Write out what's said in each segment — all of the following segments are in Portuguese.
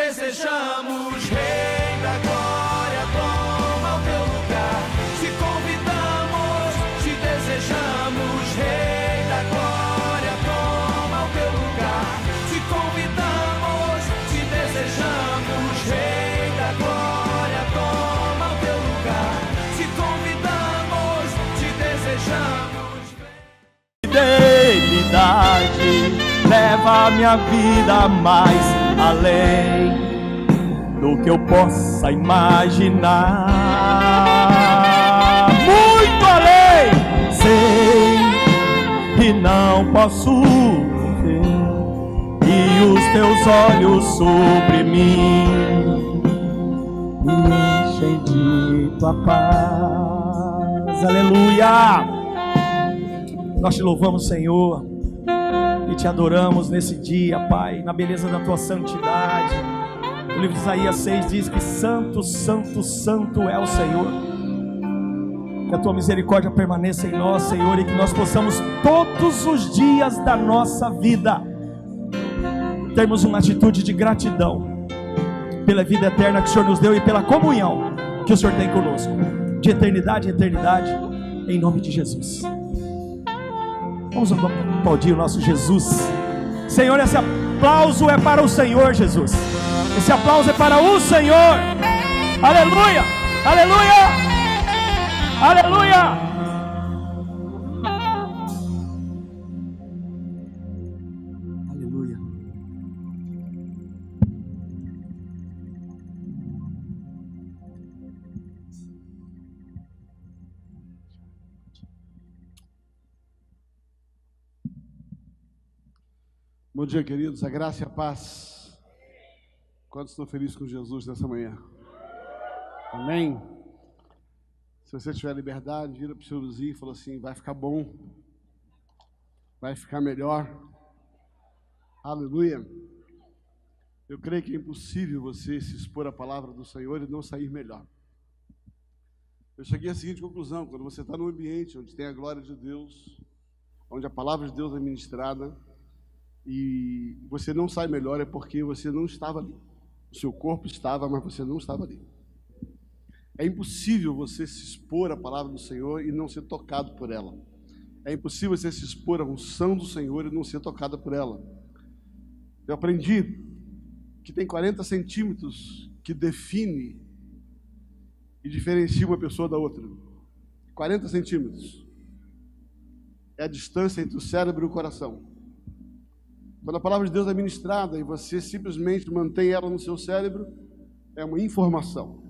desejamos, Rei da Glória, toma o teu lugar. Te convidamos, te desejamos, Rei da Glória, toma o teu lugar. Te convidamos, te desejamos, Rei da Glória, toma o teu lugar. Te convidamos, te desejamos. Fidelidade leva a minha vida mais além do que eu possa imaginar. Muito além. Sei que não posso ver, e os teus olhos sobre mim me enchem de tua paz. Aleluia. Nós te louvamos, Senhor, e te adoramos nesse dia, Pai, na beleza da tua santidade. O livro de Isaías 6 diz que santo, santo, santo é o Senhor. Que a tua misericórdia permaneça em nós, Senhor, e que nós possamos todos os dias da nossa vida termos uma atitude de gratidão pela vida eterna que o Senhor nos deu e pela comunhão que o Senhor tem conosco, de eternidade em eternidade, em nome de Jesus. Vamos aplaudir o nosso Jesus. Senhor, esse aplauso é para o Senhor, Jesus. Esse aplauso é para o Senhor. Aleluia, aleluia, aleluia. Aleluia. Bom dia, queridos, a graça e a paz. Quantos estão felizes com Jesus nessa manhã? Amém? Se você tiver liberdade, vira para o seu vizinho e fala assim: vai ficar bom, vai ficar melhor. Aleluia. Eu creio que é impossível você se expor à palavra do Senhor e não sair melhor. Eu cheguei à seguinte conclusão: quando você está num ambiente onde tem a glória de Deus, onde a palavra de Deus é ministrada, e você não sai melhor, é porque você não estava ali. O seu corpo estava, mas você não estava ali. É impossível você se expor à palavra do Senhor e não ser tocado por ela. É impossível você se expor à unção do Senhor e não ser tocado por ela. Eu aprendi que tem 40 centímetros que define e diferencia uma pessoa da outra. 40 centímetros. É a distância entre o cérebro e o coração. Quando a palavra de Deus é ministrada e você simplesmente mantém ela no seu cérebro, é uma informação.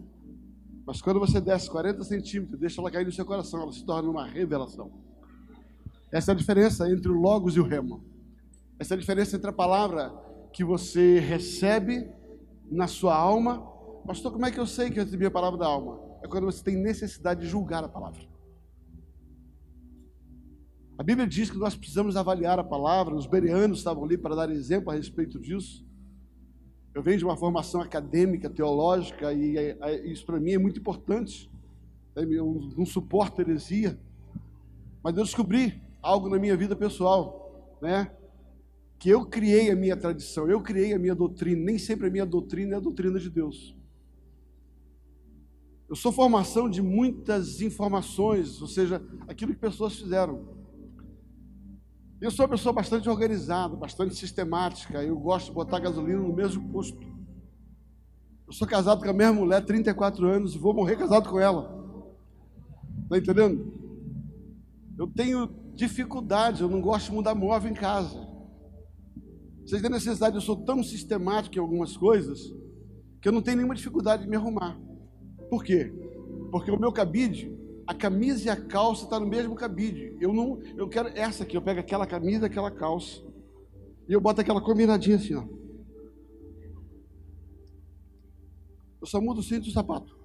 Mas quando você desce 40 centímetros e deixa ela cair no seu coração, ela se torna uma revelação. Essa é a diferença entre o Logos e o Rema. Essa é a diferença entre a palavra que você recebe na sua alma. Pastor, como é que eu sei que eu recebi a palavra da alma? É quando você tem necessidade de julgar a palavra. A Bíblia diz que nós precisamos avaliar a palavra. Os bereanos estavam ali para dar exemplo a respeito disso. Eu venho de uma formação acadêmica, teológica, e isso para mim é muito importante. Eu não suporto heresia. Mas eu descobri algo na minha vida pessoal, né? Que eu criei a minha tradição, eu criei a minha doutrina. Nem sempre a minha doutrina é a doutrina de Deus. Eu sou formação de muitas informações, ou seja, aquilo que pessoas fizeram. Eu sou uma pessoa bastante organizada, bastante sistemática. Eu gosto de botar gasolina no mesmo posto. Eu sou casado com a mesma mulher há 34 anos e vou morrer casado com ela. Está entendendo? Eu tenho dificuldade, eu não gosto de mudar móvel em casa. Vocês têm necessidade, eu sou tão sistemático em algumas coisas que eu não tenho nenhuma dificuldade de me arrumar. Por quê? Porque o meu cabide, a camisa e a calça estão no mesmo cabide. Eu quero essa aqui, eu pego aquela camisa, aquela calça, e eu boto aquela combinadinha assim, ó. Eu só mudo o cinto e o sapato.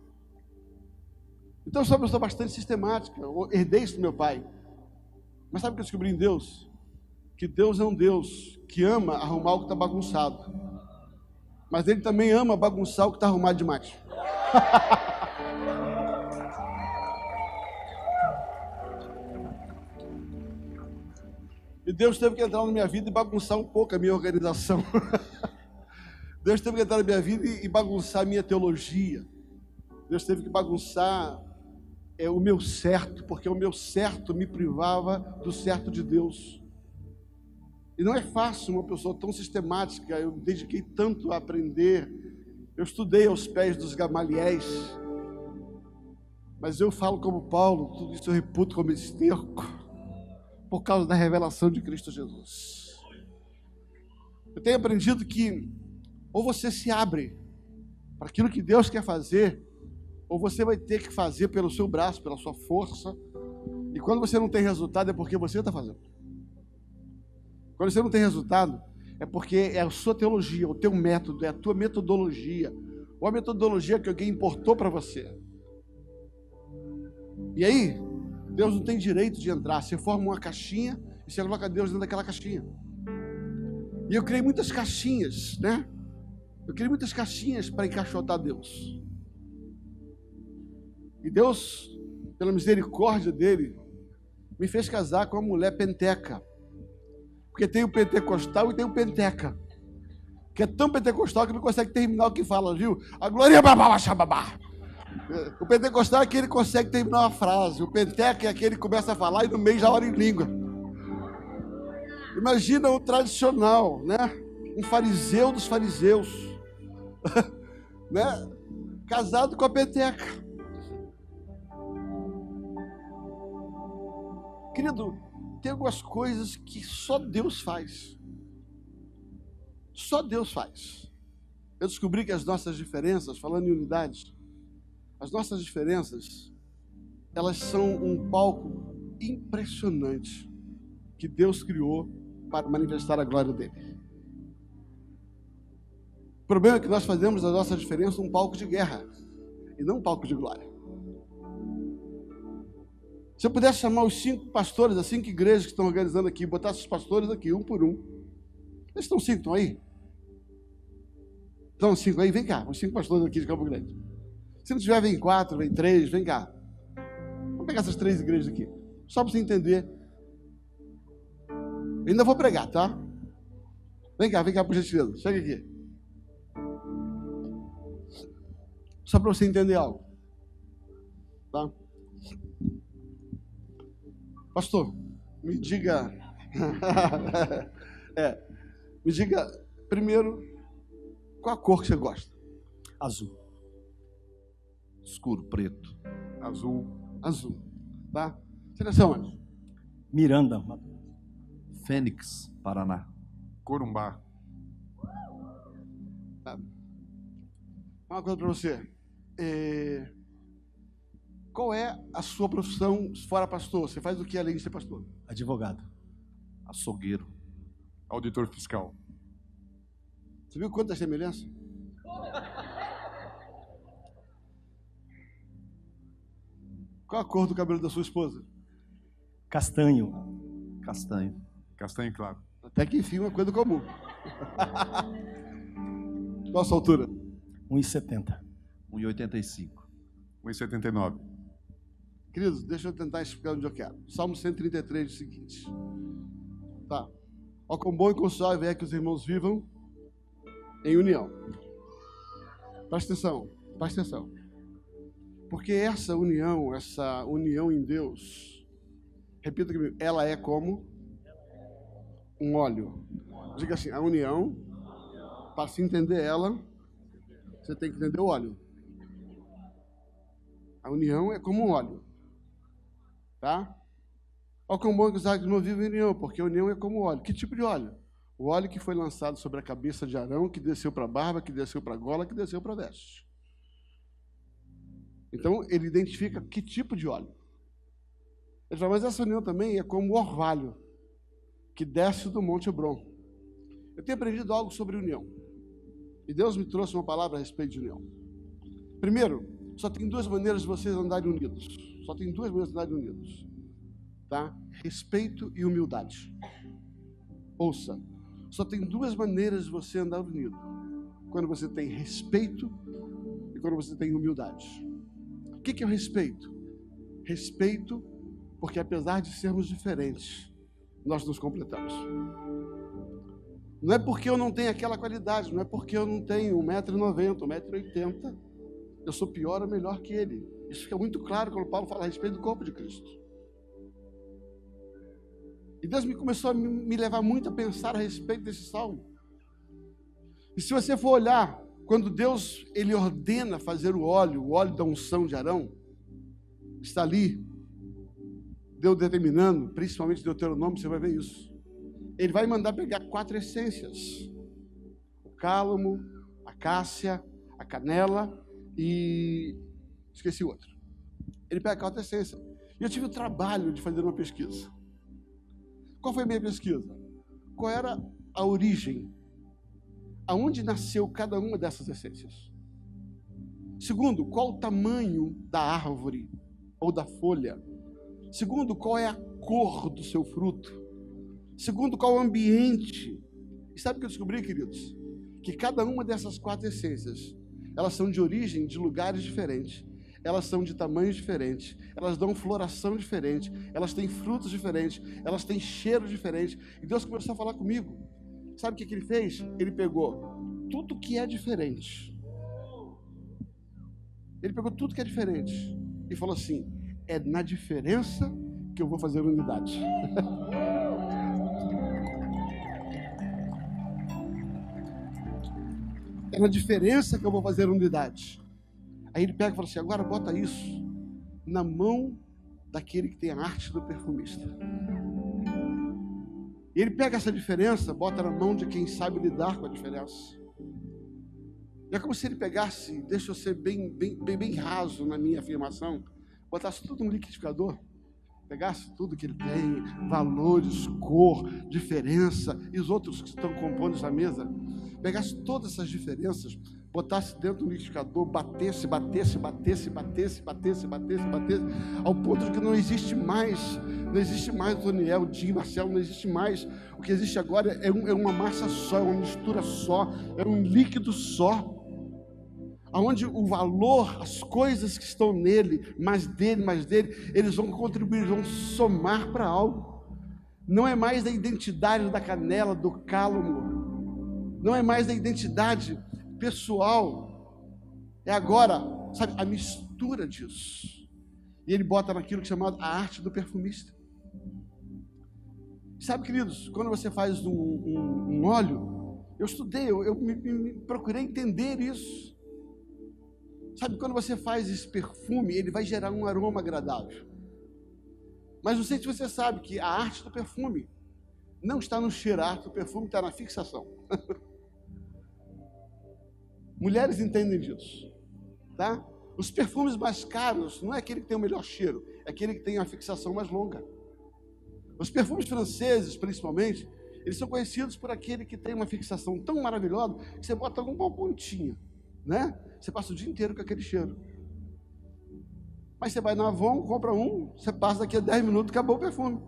Então eu sou uma pessoa bastante sistemática. Eu herdei isso do meu pai. Mas sabe o que eu descobri em Deus? Que Deus é um Deus que ama arrumar o que está bagunçado. Mas Ele também ama bagunçar o que está arrumado demais. E Deus teve que entrar na minha vida e bagunçar um pouco a minha organização. Deus teve que entrar na minha vida e bagunçar a minha teologia. Deus teve que bagunçar o meu certo, porque o meu certo me privava do certo de Deus. E não é fácil uma pessoa tão sistemática. Eu me dediquei tanto a aprender. Eu estudei aos pés dos Gamaliéis. Mas eu falo como Paulo, tudo isso eu reputo como esterco, por causa da revelação de Cristo Jesus. Eu tenho aprendido que ou você se abre para aquilo que Deus quer fazer, ou você vai ter que fazer pelo seu braço, pela sua força. E quando você não tem resultado, é porque você está fazendo. Quando você não tem resultado, é porque é a sua teologia, o teu método, é a tua metodologia, ou a metodologia que alguém importou para você. E aí, Deus não tem direito de entrar. Você forma uma caixinha e você coloca Deus dentro daquela caixinha. E eu criei muitas caixinhas, né? Eu criei muitas caixinhas para encaixotar Deus. E Deus, pela misericórdia dele, me fez casar com uma mulher penteca. Porque tem o pentecostal e tem o penteca. Que é tão pentecostal que não consegue terminar o que fala, viu? A glória é babá, xababá. O pentecostal é aquele que consegue terminar uma frase. O penteca é aquele que começa a falar e no meio já ora em língua. Imagina o tradicional, né? Um fariseu dos fariseus, né? Casado com a penteca. Querido, tem algumas coisas que só Deus faz. Só Deus faz. Eu descobri que as nossas diferenças, falando em unidade, as nossas diferenças, elas são um palco impressionante que Deus criou para manifestar a glória dele. O problema é que nós fazemos da nossa diferença um palco de guerra e não um palco de glória. Se eu pudesse chamar os 5 pastores, as 5 igrejas que estão organizando aqui, botar esses pastores aqui, um por um. Eles estão 5, estão aí? Estão 5 aí? Vem cá, os 5 pastores aqui de Campo Grande. Se não tiver, vem 4, vem 3, vem cá. Vamos pegar essas 3 igrejas aqui, só para você entender. Eu ainda vou pregar, tá? Vem cá, por gentileza. Chega aqui. Só para você entender algo. Tá? Pastor, me diga... me diga, primeiro, qual a cor que você gosta? Azul. Escuro, preto. Azul. Tá? Você nasceu onde? Miranda. Fênix, Paraná. Corumbá. Tá. Uma coisa para você. Qual é a sua profissão fora pastor? Você faz o que além de ser pastor? Advogado. Açougueiro. Auditor fiscal. Você viu quanta semelhança? Qual a cor do cabelo da sua esposa? Castanho. Castanho. Castanho claro. Até que enfim, uma coisa comum. Qual a sua altura? 1,70. 1,85. 1,79. Queridos, deixa eu tentar explicar onde eu quero. Salmo 133 diz o seguinte. Tá. Ó, quão bom e quão suave é que os irmãos vivam em união. Presta atenção. Porque essa união em Deus, repita comigo, ela é como um óleo. Diga assim, a união, para se entender ela, você tem que entender o óleo. A união é como um óleo. Tá? Ó, quão bom que os irmãos vivem em união, porque a união é como óleo. Que tipo de óleo? O óleo que foi lançado sobre a cabeça de Arão, que desceu para a barba, que desceu para a gola, que desceu para a veste. Então, ele identifica que tipo de óleo. Ele fala, mas essa união também é como o orvalho que desce do Monte Hebron. Eu tenho aprendido algo sobre união. E Deus me trouxe uma palavra a respeito de união. Primeiro, só tem 2 maneiras de vocês andarem unidos. Só tem 2 maneiras de andarem unidos. Tá? Respeito e humildade. Ouça, só tem 2 maneiras de você andar unido. Quando você tem respeito e quando você tem humildade. O que é o respeito? Respeito, porque apesar de sermos diferentes, nós nos completamos. Não é porque eu não tenho aquela qualidade, não é porque eu não tenho 1,90 m, 1,80 m, eu sou pior ou melhor que ele. Isso fica muito claro quando Paulo fala a respeito do corpo de Cristo. E Deus começou a me levar muito a pensar a respeito desse salmo. E se você for olhar, quando Deus ele ordena fazer o óleo da unção de Arão, está ali, Deus determinando, principalmente Deuteronômio, você vai ver isso. Ele vai mandar pegar 4 essências: o cálamo, a cássia, a canela e esqueci o outro. Ele pega 4 essências. E eu tive o trabalho de fazer uma pesquisa. Qual foi a minha pesquisa? Qual era a origem? Aonde nasceu cada uma dessas essências? Segundo, qual o tamanho da árvore ou da folha? Segundo, qual é a cor do seu fruto? Segundo, qual o ambiente? E sabe o que eu descobri, queridos? Que cada uma dessas 4 essências, elas são de origem de lugares diferentes, elas são de tamanhos diferentes, elas dão floração diferente, elas têm frutos diferentes, elas têm cheiro diferente. E Deus começou a falar comigo. Sabe o que ele fez? Ele pegou tudo que é diferente. Ele pegou tudo que é diferente e falou assim: é na diferença que eu vou fazer unidade. É na diferença que eu vou fazer unidade. Aí ele pega e fala assim: agora bota isso na mão daquele que tem a arte do perfumista. E ele pega essa diferença, bota na mão de quem sabe lidar com a diferença. É como se ele pegasse, deixa eu ser bem raso na minha afirmação, botasse tudo no liquidificador, pegasse tudo que ele tem, valores, cor, diferença, e os outros que estão compondo essa mesa, pegasse todas essas diferenças, botasse dentro do liquidificador, batesse, ao ponto de que não existe mais o Daniel, o Dinho, o Marcelo, não existe mais. O que existe agora é uma massa só, é uma mistura só, é um líquido só, onde o valor, as coisas que estão nele, mais dele, eles vão contribuir, vão somar para algo. Não é mais a identidade da canela, do cálamo, não é mais a identidade pessoal, é agora, sabe, a mistura disso. E ele bota naquilo que é chamado a arte do perfumista. Sabe, queridos, quando você faz um óleo, eu estudei, eu me procurei entender isso. Sabe, quando você faz esse perfume, ele vai gerar um aroma agradável. Mas não sei se você sabe que a arte do perfume não está no cheiro, a arte do perfume está na fixação. Mulheres entendem disso, tá? Os perfumes mais caros não é aquele que tem o melhor cheiro, é aquele que tem a fixação mais longa. Os perfumes franceses, principalmente, eles são conhecidos por aquele que tem uma fixação tão maravilhosa que você bota uma pontinha, né? Você passa o dia inteiro com aquele cheiro. Mas você vai na Avon, compra um, você passa daqui a 10 minutos, acabou o perfume.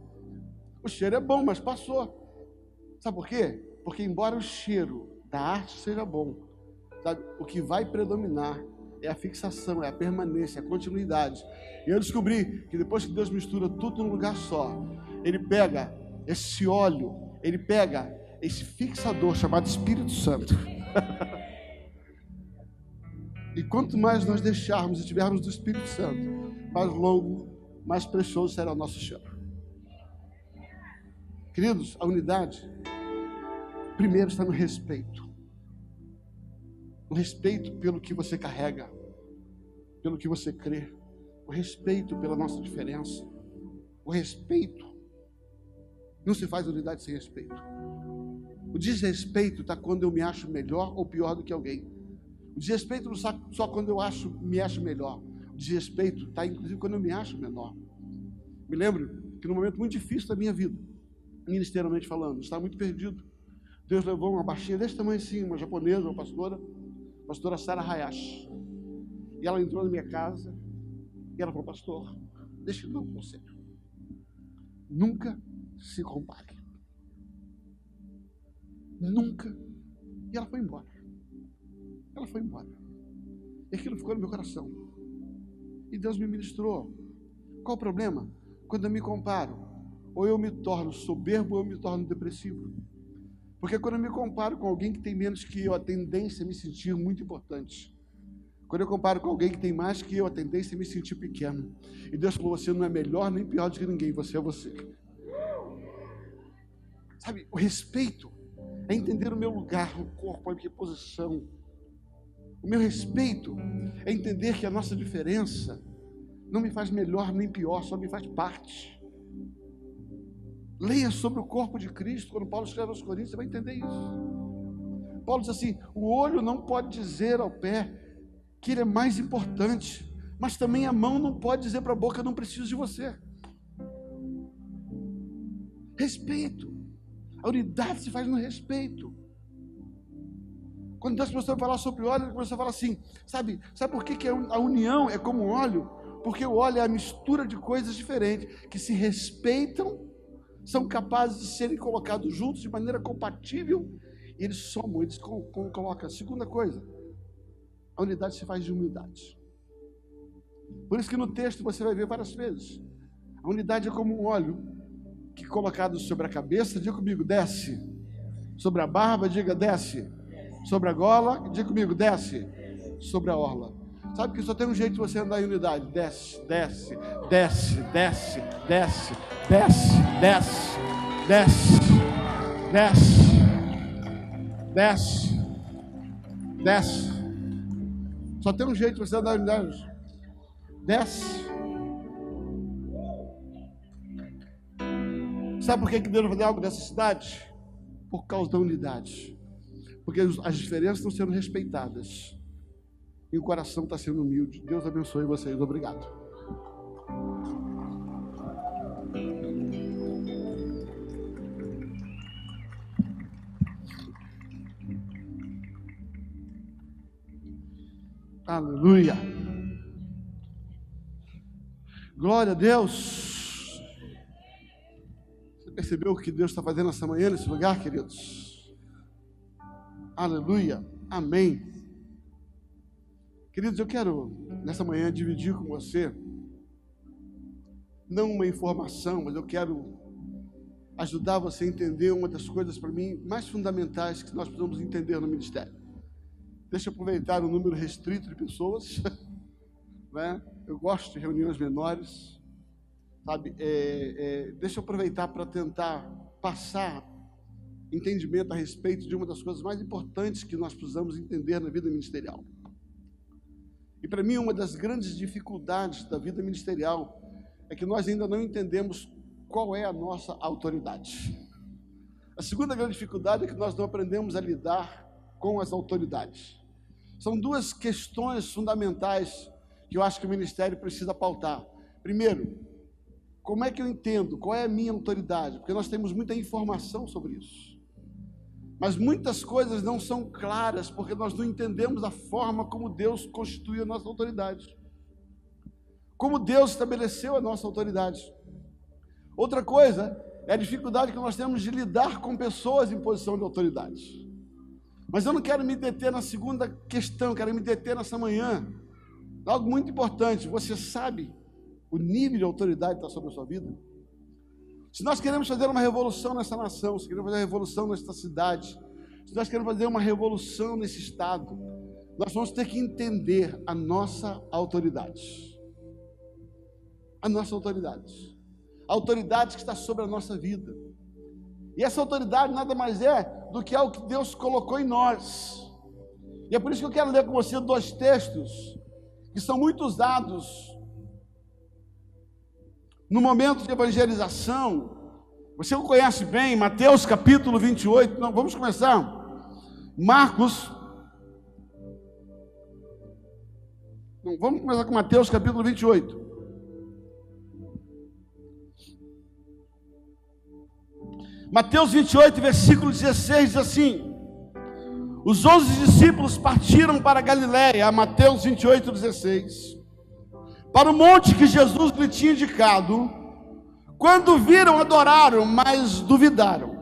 O cheiro é bom, mas passou. Sabe por quê? Porque embora o cheiro da arte seja bom, sabe, o que vai predominar é a fixação, é a permanência, a continuidade. E eu descobri que depois que Deus mistura tudo num lugar só, Ele pega esse óleo, Ele pega esse fixador chamado Espírito Santo. E quanto mais nós deixarmos e tivermos do Espírito Santo, mais longo, mais precioso será o nosso cheiro. Queridos, a unidade primeiro está no respeito. O respeito pelo que você carrega, pelo que você crê, o respeito pela nossa diferença, o respeito. Não se faz unidade sem respeito. O desrespeito está quando eu me acho melhor ou pior do que alguém. O desrespeito não está só quando eu me acho melhor. O desrespeito está inclusive quando eu me acho menor. Me lembro que num momento muito difícil da minha vida, ministerialmente falando, estava muito perdido. Deus levou uma baixinha desse tamanho assim, uma japonesa, uma pastora Sara Hayashi. E ela entrou na minha casa e ela falou: pastor, deixa eu dar um conselho. Nunca se compare. Nunca. E ela foi embora. Ela foi embora. E aquilo ficou no meu coração. E Deus me ministrou. Qual o problema? Quando eu me comparo, ou eu me torno soberbo ou eu me torno depressivo. Porque quando eu me comparo com alguém que tem menos que eu, a tendência é me sentir muito importante. Quando eu comparo com alguém que tem mais que eu, a tendência é me sentir pequeno. E Deus falou, você não é melhor nem pior do que ninguém, você é você. Sabe, o respeito é entender o meu lugar no corpo, a minha posição. O meu respeito é entender que a nossa diferença não me faz melhor nem pior, só me faz parte. Leia sobre o corpo de Cristo, quando Paulo escreve aos Coríntios, você vai entender isso. Paulo diz assim, o olho não pode dizer ao pé que ele é mais importante, mas também a mão não pode dizer para a boca, eu não preciso de você. Respeito. A unidade se faz no respeito. Quando Deus começou a falar sobre óleo, ele começou a falar assim, sabe por que a união é como óleo? Porque o óleo é a mistura de coisas diferentes, que se respeitam, são capazes de serem colocados juntos de maneira compatível, e eles somam, eles colocam. Segunda coisa, a unidade se faz de humildade. Por isso que no texto você vai ver várias vezes, a unidade é como um óleo, que colocado sobre a cabeça, diga comigo, desce. Sobre a barba, diga, desce. Sobre a gola, diga comigo, desce. Sobre a orla. Sabe que só tem um jeito de você andar em unidade. Desce, desce, desce, desce, desce, desce, desce, desce, desce, desce, desce. Só tem um jeito de você andar em unidade. Desce. Sabe por que Deus vai fazer algo dessa cidade? Por causa da unidade. Porque as diferenças estão sendo respeitadas. E o coração está sendo humilde. Deus abençoe vocês. Obrigado. Aleluia. Glória a Deus. Percebeu o que Deus está fazendo essa manhã nesse lugar, queridos? Aleluia, amém. Queridos, eu quero nessa manhã dividir com você não uma informação, mas eu quero ajudar você a entender uma das coisas para mim mais fundamentais que nós precisamos entender no ministério. Deixa eu aproveitar o número restrito de pessoas, né? Eu gosto de reuniões menores. Sabe, deixa eu aproveitar para tentar passar entendimento a respeito de uma das coisas mais importantes que nós precisamos entender na vida ministerial. E para mim, uma das grandes dificuldades da vida ministerial é que nós ainda não entendemos qual é a nossa autoridade. A segunda grande dificuldade é que nós não aprendemos a lidar com as autoridades. São duas questões fundamentais que eu acho que o ministério precisa pautar. Primeiro, como é que eu entendo? Qual é a minha autoridade? Porque nós temos muita informação sobre isso. Mas muitas coisas não são claras, porque nós não entendemos a forma como Deus constitui a nossa autoridade. Como Deus estabeleceu a nossa autoridade. Outra coisa é a dificuldade que nós temos de lidar com pessoas em posição de autoridade. Mas eu não quero me deter na segunda questão, quero me deter nessa manhã. Algo muito importante, você sabe o nível de autoridade que está sobre a sua vida? Se nós queremos fazer uma revolução nessa nação, se queremos fazer uma revolução nesta cidade, se nós queremos fazer uma revolução nesse estado, nós vamos ter que entender a nossa autoridade. A nossa autoridade. A autoridade que está sobre a nossa vida. E essa autoridade nada mais é do que algo que Deus colocou em nós. E é por isso que eu quero ler com você dois textos que são muito usados no momento de evangelização. Você o conhece bem, Mateus capítulo 28. Não, vamos começar. Marcos. Não, vamos começar com Mateus capítulo 28. Mateus 28, versículo 16, diz assim: os 11 discípulos partiram para a Galiléia, Mateus 28, 16, para o monte que Jesus lhe tinha indicado. Quando viram, adoraram, mas duvidaram.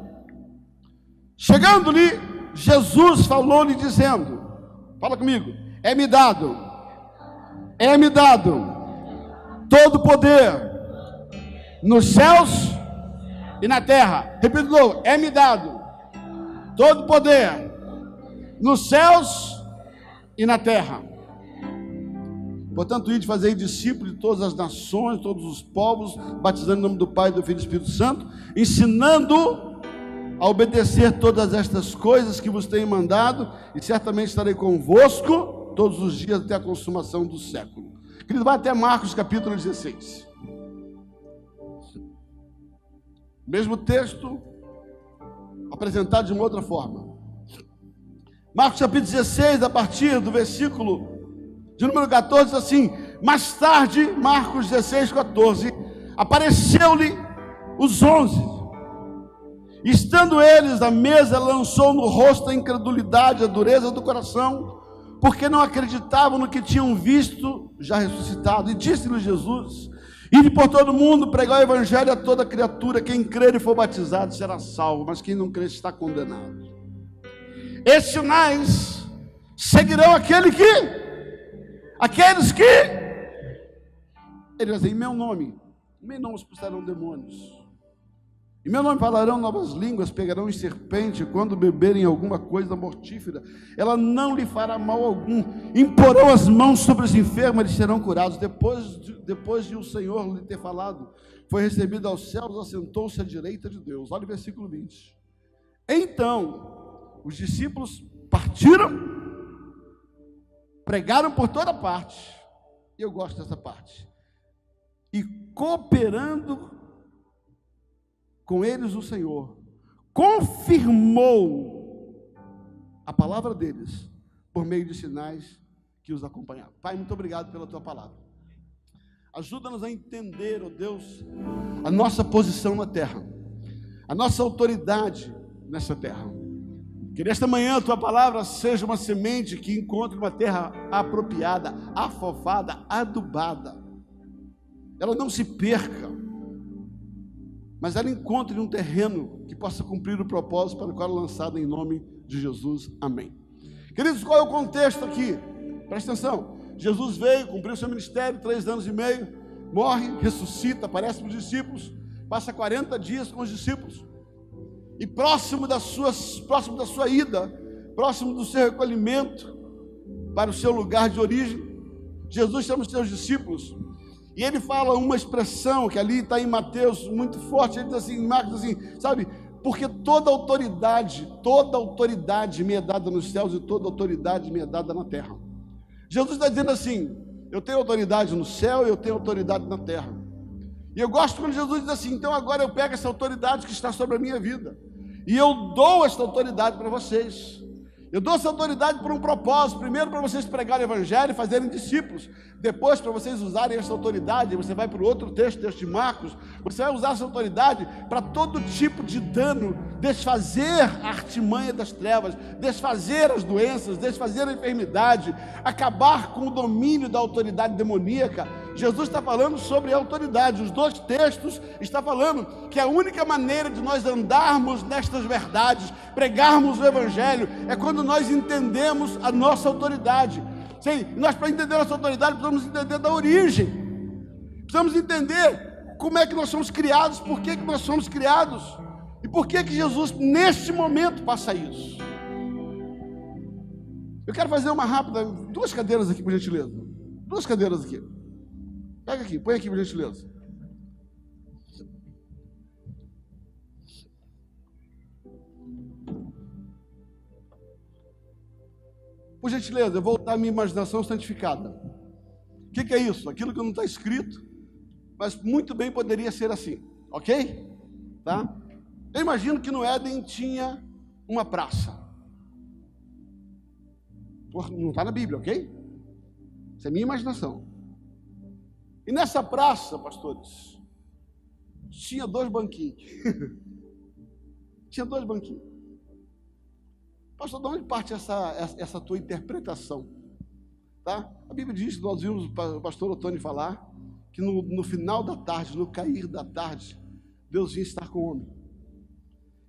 Chegando-lhe, Jesus falou-lhe dizendo, fala comigo, é-me dado todo o poder nos céus e na terra. Repita de novo, é-me dado todo poder, nos céus e na terra. Portanto, ide fazer discípulos de todas as nações, todos os povos, batizando em nome do Pai, do Filho e do Espírito Santo, ensinando a obedecer todas estas coisas que vos tenho mandado, e certamente estarei convosco todos os dias até a consumação do século. Querido, vai até Marcos capítulo 16. Mesmo texto, apresentado de uma outra forma. Marcos capítulo 16, a partir do versículo de número 14, diz assim: mais tarde, Marcos 16, 14, apareceu-lhe os 11. Estando eles à mesa, lançou no rosto a incredulidade, a dureza do coração, porque não acreditavam no que tinham visto já ressuscitado. E disse-lhe Jesus: ide por todo mundo, pregar o evangelho a toda criatura. Quem crer e for batizado será salvo, mas quem não crer está condenado. Esses sinais seguirão aqueles que ele vai dizer: em meu nome expulsarão demônios, em meu nome falarão novas línguas, pegarão em serpente, quando beberem alguma coisa mortífera, ela não lhe fará mal algum, imporão as mãos sobre os enfermos, eles serão curados. Depois de o Senhor lhe ter falado, foi recebido aos céus, assentou-se à direita de Deus. Olha o versículo 20. Então os discípulos partiram, pregaram por toda parte, e eu gosto dessa parte, e cooperando com eles, o Senhor confirmou a palavra deles por meio de sinais que os acompanhavam. Pai, muito obrigado pela tua palavra. Ajuda-nos a entender, ó Deus, a nossa posição na terra, a nossa autoridade nessa terra. Que nesta manhã a tua palavra seja uma semente que encontre uma terra apropriada, afofada, adubada. Ela não se perca, mas ela encontre um terreno que possa cumprir o propósito para o qual é lançada em nome de Jesus. Amém. Queridos, qual é o contexto aqui? Presta atenção. Jesus veio, cumpriu seu ministério, 3 anos e meio, morre, ressuscita, aparece para os discípulos, passa 40 dias com os discípulos, e próximo da sua ida, próximo do seu recolhimento para o seu lugar de origem, Jesus chama os seus discípulos, e ele fala uma expressão que ali está em Mateus, muito forte. Ele diz assim, em Marcos, assim, sabe, porque toda autoridade me é dada nos céus e toda autoridade me é dada na terra. Jesus está dizendo assim: eu tenho autoridade no céu e eu tenho autoridade na terra. E eu gosto quando Jesus diz assim: então agora eu pego essa autoridade que está sobre a minha vida e eu dou essa autoridade para vocês. Eu dou essa autoridade por um propósito. Primeiro, para vocês pregarem o evangelho e fazerem discípulos. Depois, para vocês usarem essa autoridade, você vai para o outro texto de Marcos, você vai usar essa autoridade para todo tipo de dano, desfazer a artimanha das trevas, desfazer as doenças, desfazer a enfermidade, acabar com o domínio da autoridade demoníaca. Jesus está falando sobre a autoridade. Os 2 textos estão falando que a única maneira de nós andarmos nestas verdades, pregarmos o evangelho, é quando nós entendemos a nossa autoridade. Sim, nós, para entender a nossa autoridade, precisamos entender da origem, precisamos entender como é que nós somos criados, por que nós somos criados, e por que Jesus, neste momento, passa isso. Eu quero fazer uma rápida, 2 cadeiras aqui, por gentileza. 2 cadeiras aqui. Pega aqui, põe aqui, por gentileza. Por gentileza, eu vou dar a minha imaginação santificada. O que é isso? Aquilo que não está escrito, mas muito bem poderia ser assim, ok? Tá? Eu imagino que no Éden tinha uma praça. Não está na Bíblia, ok? Isso é minha imaginação. E nessa praça, pastores, tinha 2 banquinhos. Tinha 2 banquinhos. Pastor, de onde parte essa tua interpretação? Tá? A Bíblia diz, nós vimos o pastor Otônio falar, que no final da tarde, no cair da tarde, Deus vinha estar com o homem.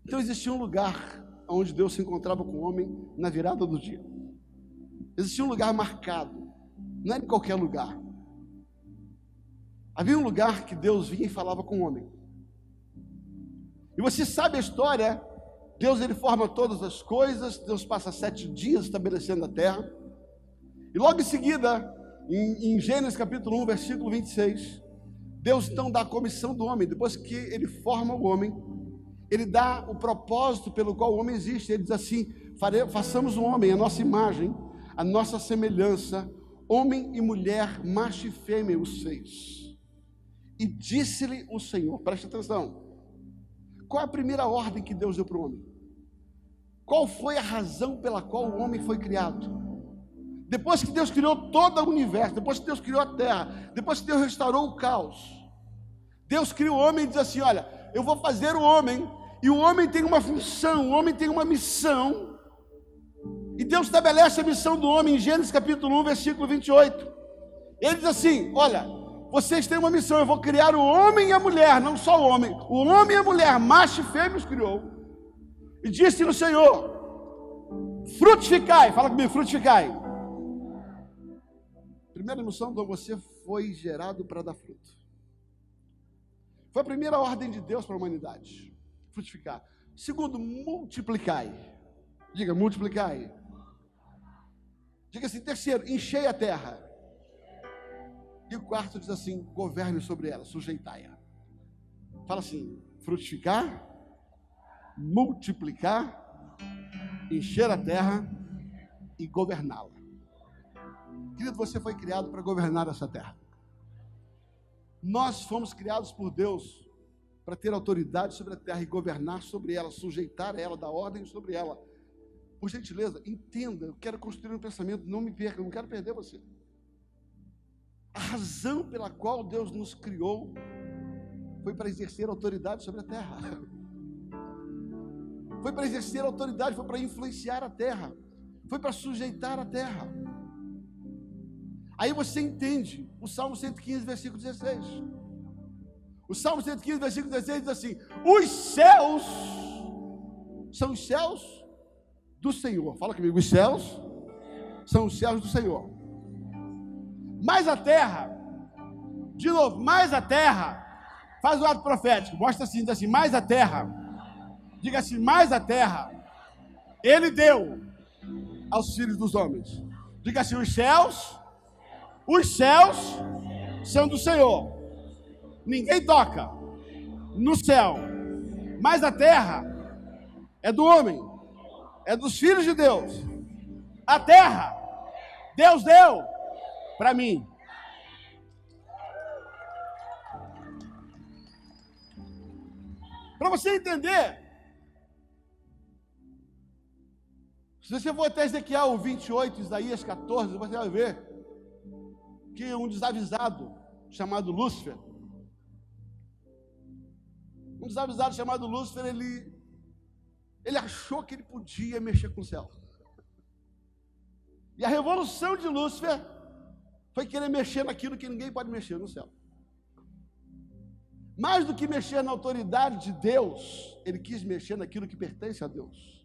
Então existia um lugar onde Deus se encontrava com o homem na virada do dia. Existia um lugar marcado, não era em qualquer lugar. Havia um lugar que Deus vinha e falava com o homem. E você sabe a história Deus, ele forma todas as coisas. Deus passa 7 dias estabelecendo a terra. E logo em seguida, em Gênesis capítulo 1, versículo 26, Deus então dá a comissão do homem. Depois que ele forma o homem, ele dá o propósito pelo qual o homem existe. Ele diz assim: façamos o homem a nossa imagem, a nossa semelhança, homem e mulher, macho e fêmea os fez. E disse-lhe o Senhor, preste atenção, qual é a primeira ordem que Deus deu para o homem? Qual foi a razão pela qual o homem foi criado? Depois que Deus criou todo o universo, depois que Deus criou a terra, depois que Deus restaurou o caos, Deus cria o homem e diz assim: olha, eu vou fazer o homem, e o homem tem uma função, o homem tem uma missão, e Deus estabelece a missão do homem em Gênesis capítulo 1, versículo 28, ele diz assim: olha, vocês têm uma missão, eu vou criar o homem e a mulher, não só o homem e a mulher, macho e fêmea os criou, e disse no Senhor: frutificai, fala comigo, frutificai. Primeira missão de você foi gerado para dar fruto. Foi a primeira ordem de Deus para a humanidade, frutificar. Segundo, multiplicai. Diga, multiplicai. Diga assim, terceiro, enchei a terra. E o quarto diz assim, governe sobre ela, sujeitai-a. Fala assim, frutificar, multiplicar, encher a terra e governá-la. Querido, você foi criado para governar essa terra. Nós fomos criados por Deus para ter autoridade sobre a terra e governar sobre ela, sujeitar ela, dar ordem sobre ela. Por gentileza, entenda, eu quero construir um pensamento, não me perca, eu não quero perder você. A razão pela qual Deus nos criou foi para exercer autoridade sobre a terra. Foi para exercer autoridade, foi para influenciar a terra, foi para sujeitar a terra. Aí você entende o Salmo 115, versículo 16. O Salmo 115, versículo 16 diz assim: os céus são os céus do Senhor. Fala comigo, os céus são os céus do Senhor. Mas a terra, de novo, mais a terra, faz o ato profético, mostra assim, diz assim, mais a terra, diga assim, mais a terra, Ele deu aos filhos dos homens. Diga assim, os céus são do Senhor, ninguém toca no céu, mas a terra é do homem, é dos filhos de Deus. A terra Deus deu para mim. Para você entender, se você for até Ezequiel 28, Isaías 14, você vai ver que um desavisado chamado Lúcifer, ele achou que ele podia mexer com o céu. E a revolução de Lúcifer foi querer mexer naquilo que ninguém pode mexer no céu. Mais do que mexer na autoridade de Deus, ele quis mexer naquilo que pertence a Deus.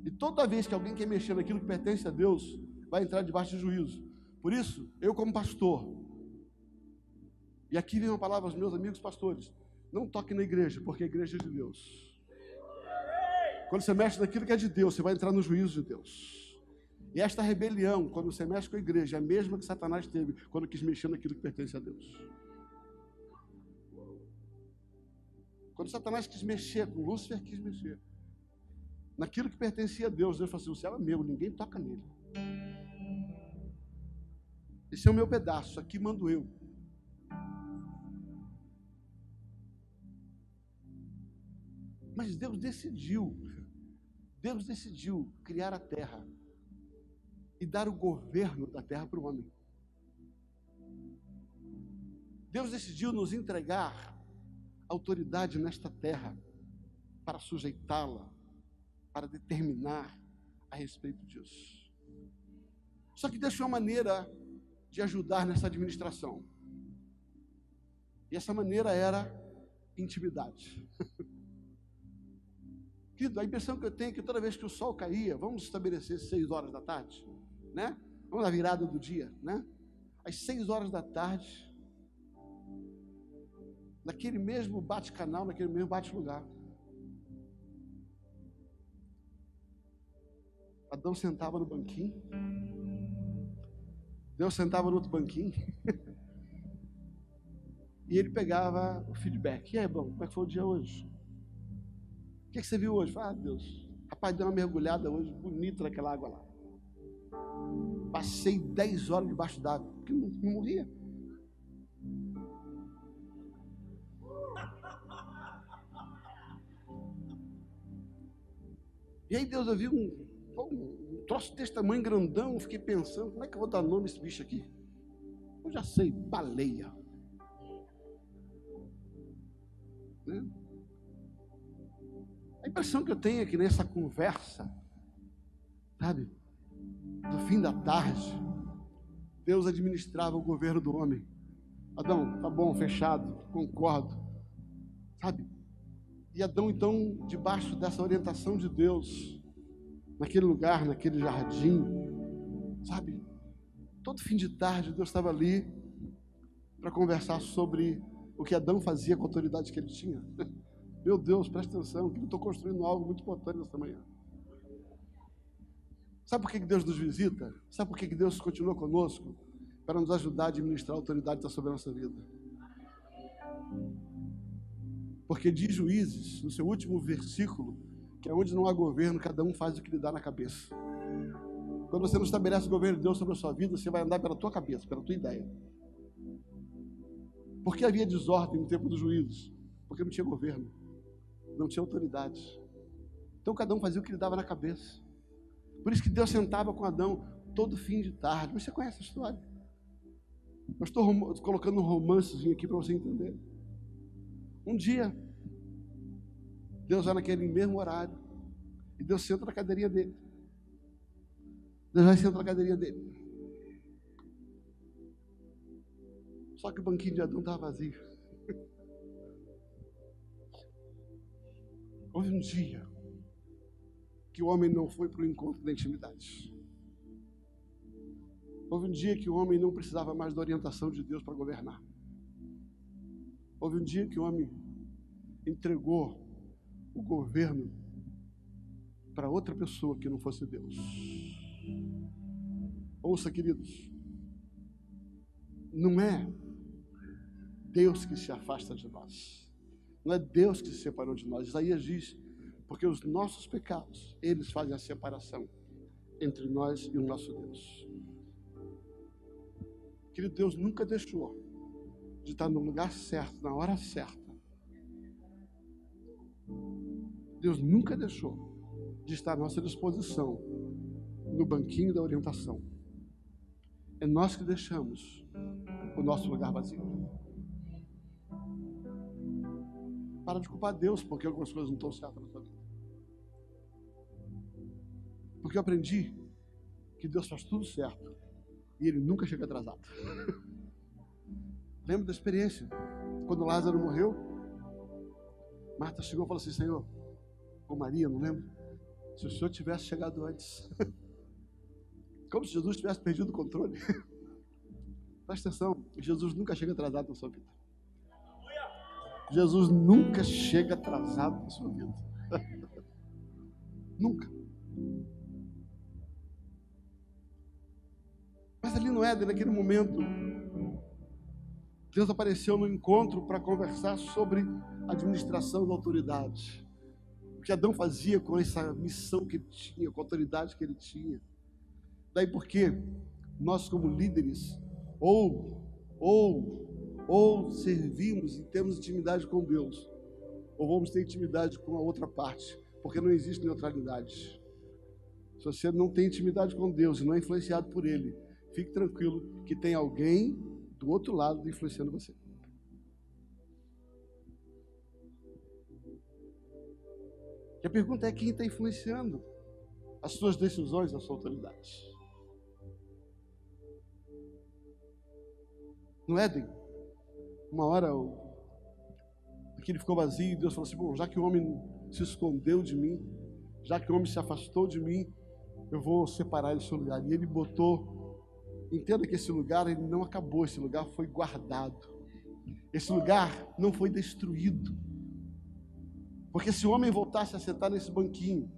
E toda vez que alguém quer mexer naquilo que pertence a Deus, vai entrar debaixo de juízo. Por isso, eu como pastor, e aqui vem uma palavra aos meus amigos pastores, não toque na igreja, porque a igreja é de Deus. Quando você mexe naquilo que é de Deus, você vai entrar no juízo de Deus. E esta rebelião, quando você mexe com a igreja, é a mesma que Satanás teve quando quis mexer naquilo que pertence a Deus. Quando Satanás quis mexer, com Lúcifer quis mexer naquilo que pertencia a Deus, Deus falou assim, o céu é meu, ninguém toca nele. Esse é o meu pedaço, aqui mando eu. Mas Deus decidiu criar a terra e dar o governo da terra para o homem. Deus decidiu nos entregar autoridade nesta terra para sujeitá-la, para determinar a respeito disso. Só que Deus tinha uma maneira de ajudar nessa administração. E essa maneira era intimidade. Querido, a impressão que eu tenho é que toda vez que o sol caía, vamos estabelecer 6 horas da tarde, né? Vamos na virada do dia, né? Às 6 horas da tarde, naquele mesmo bate-canal, naquele mesmo bate-lugar, Adão sentava no banquinho, Deus sentava no outro banquinho, e ele pegava o feedback. E aí, bom, como é que foi o dia hoje? O que você viu hoje? Ah, Deus, rapaz, deu uma mergulhada hoje, bonita naquela água lá. Passei 10 horas debaixo d'água, porque não morria. E aí Deus, eu vi um troço desse tamanho grandão, eu fiquei pensando, como é que eu vou dar nome a esse bicho aqui? Eu já sei, baleia. Né? A impressão que eu tenho é que nessa conversa, sabe, do fim da tarde, Deus administrava o governo do homem. Adão, tá bom, fechado, concordo, sabe? E Adão, então, debaixo dessa orientação de Deus, naquele lugar, naquele jardim, sabe? Todo fim de tarde, Deus estava ali para conversar sobre o que Adão fazia com a autoridade que ele tinha. Meu Deus, presta atenção, que eu estou construindo algo muito importante nessa manhã. Sabe por que Deus nos visita? Sabe por que Deus continua conosco? Para nos ajudar a administrar a autoridade que está sobre a nossa vida. Porque diz Juízes, no seu último versículo, que é onde não há governo, cada um faz o que lhe dá na cabeça. Quando você não estabelece o governo de Deus sobre a sua vida, você vai andar pela tua cabeça, pela tua ideia. Por que havia desordem no tempo dos juízes? Porque não tinha governo, não tinha autoridade. Então cada um fazia o que lhe dava na cabeça. Por isso que Deus sentava com Adão todo fim de tarde. Você conhece a história? Eu estou colocando um romancezinho aqui para você entender. Um dia, Deus vai naquele mesmo horário e Deus senta na cadeirinha dele. Deus vai sentar na cadeirinha dele. Só que o banquinho de Adão estava vazio. Houve um dia que o homem não foi para o encontro da intimidade. Houve um dia que o homem não precisava mais da orientação de Deus para governar. Houve um dia que o homem entregou o governo para outra pessoa que não fosse Deus. Ouça, queridos, não é Deus que se afasta de nós, não é Deus que se separou de nós. Isaías diz, porque os nossos pecados, eles fazem a separação entre nós e o nosso Deus. Querido, Deus nunca deixou de estar no lugar certo, na hora certa. Deus nunca deixou de estar à nossa disposição no banquinho da orientação. É nós que deixamos o nosso lugar vazio. Para de culpar Deus porque algumas coisas não estão certas na sua vida. Porque eu aprendi que Deus faz tudo certo e Ele nunca chega atrasado. Lembro da experiência, quando Lázaro morreu, Marta chegou e falou assim, Senhor, ou Maria, não lembro, se o Senhor tivesse chegado antes, como se Jesus tivesse perdido o controle. Presta atenção, Jesus nunca chega atrasado na sua vida. Jesus nunca chega atrasado na sua vida. Nunca. Mas ali no Éden, naquele momento, Deus apareceu no encontro para conversar sobre a administração da autoridade. O que Adão fazia com essa missão que ele tinha, com a autoridade que ele tinha. Daí porque nós como líderes, ou servimos e temos intimidade com Deus, ou vamos ter intimidade com a outra parte, porque não existe neutralidade. Se você não tem intimidade com Deus e não é influenciado por Ele, fique tranquilo que tem alguém do outro lado influenciando você. E a pergunta é quem está influenciando as suas decisões, a sua autoridade. No Éden, uma hora aquilo ficou vazio e Deus falou assim, bom, já que o homem se escondeu de mim, já que o homem se afastou de mim, eu vou separar esse lugar. E ele botou, entenda que esse lugar ele não acabou, esse lugar foi guardado. Esse lugar não foi destruído. Porque se o homem voltasse a sentar nesse banquinho,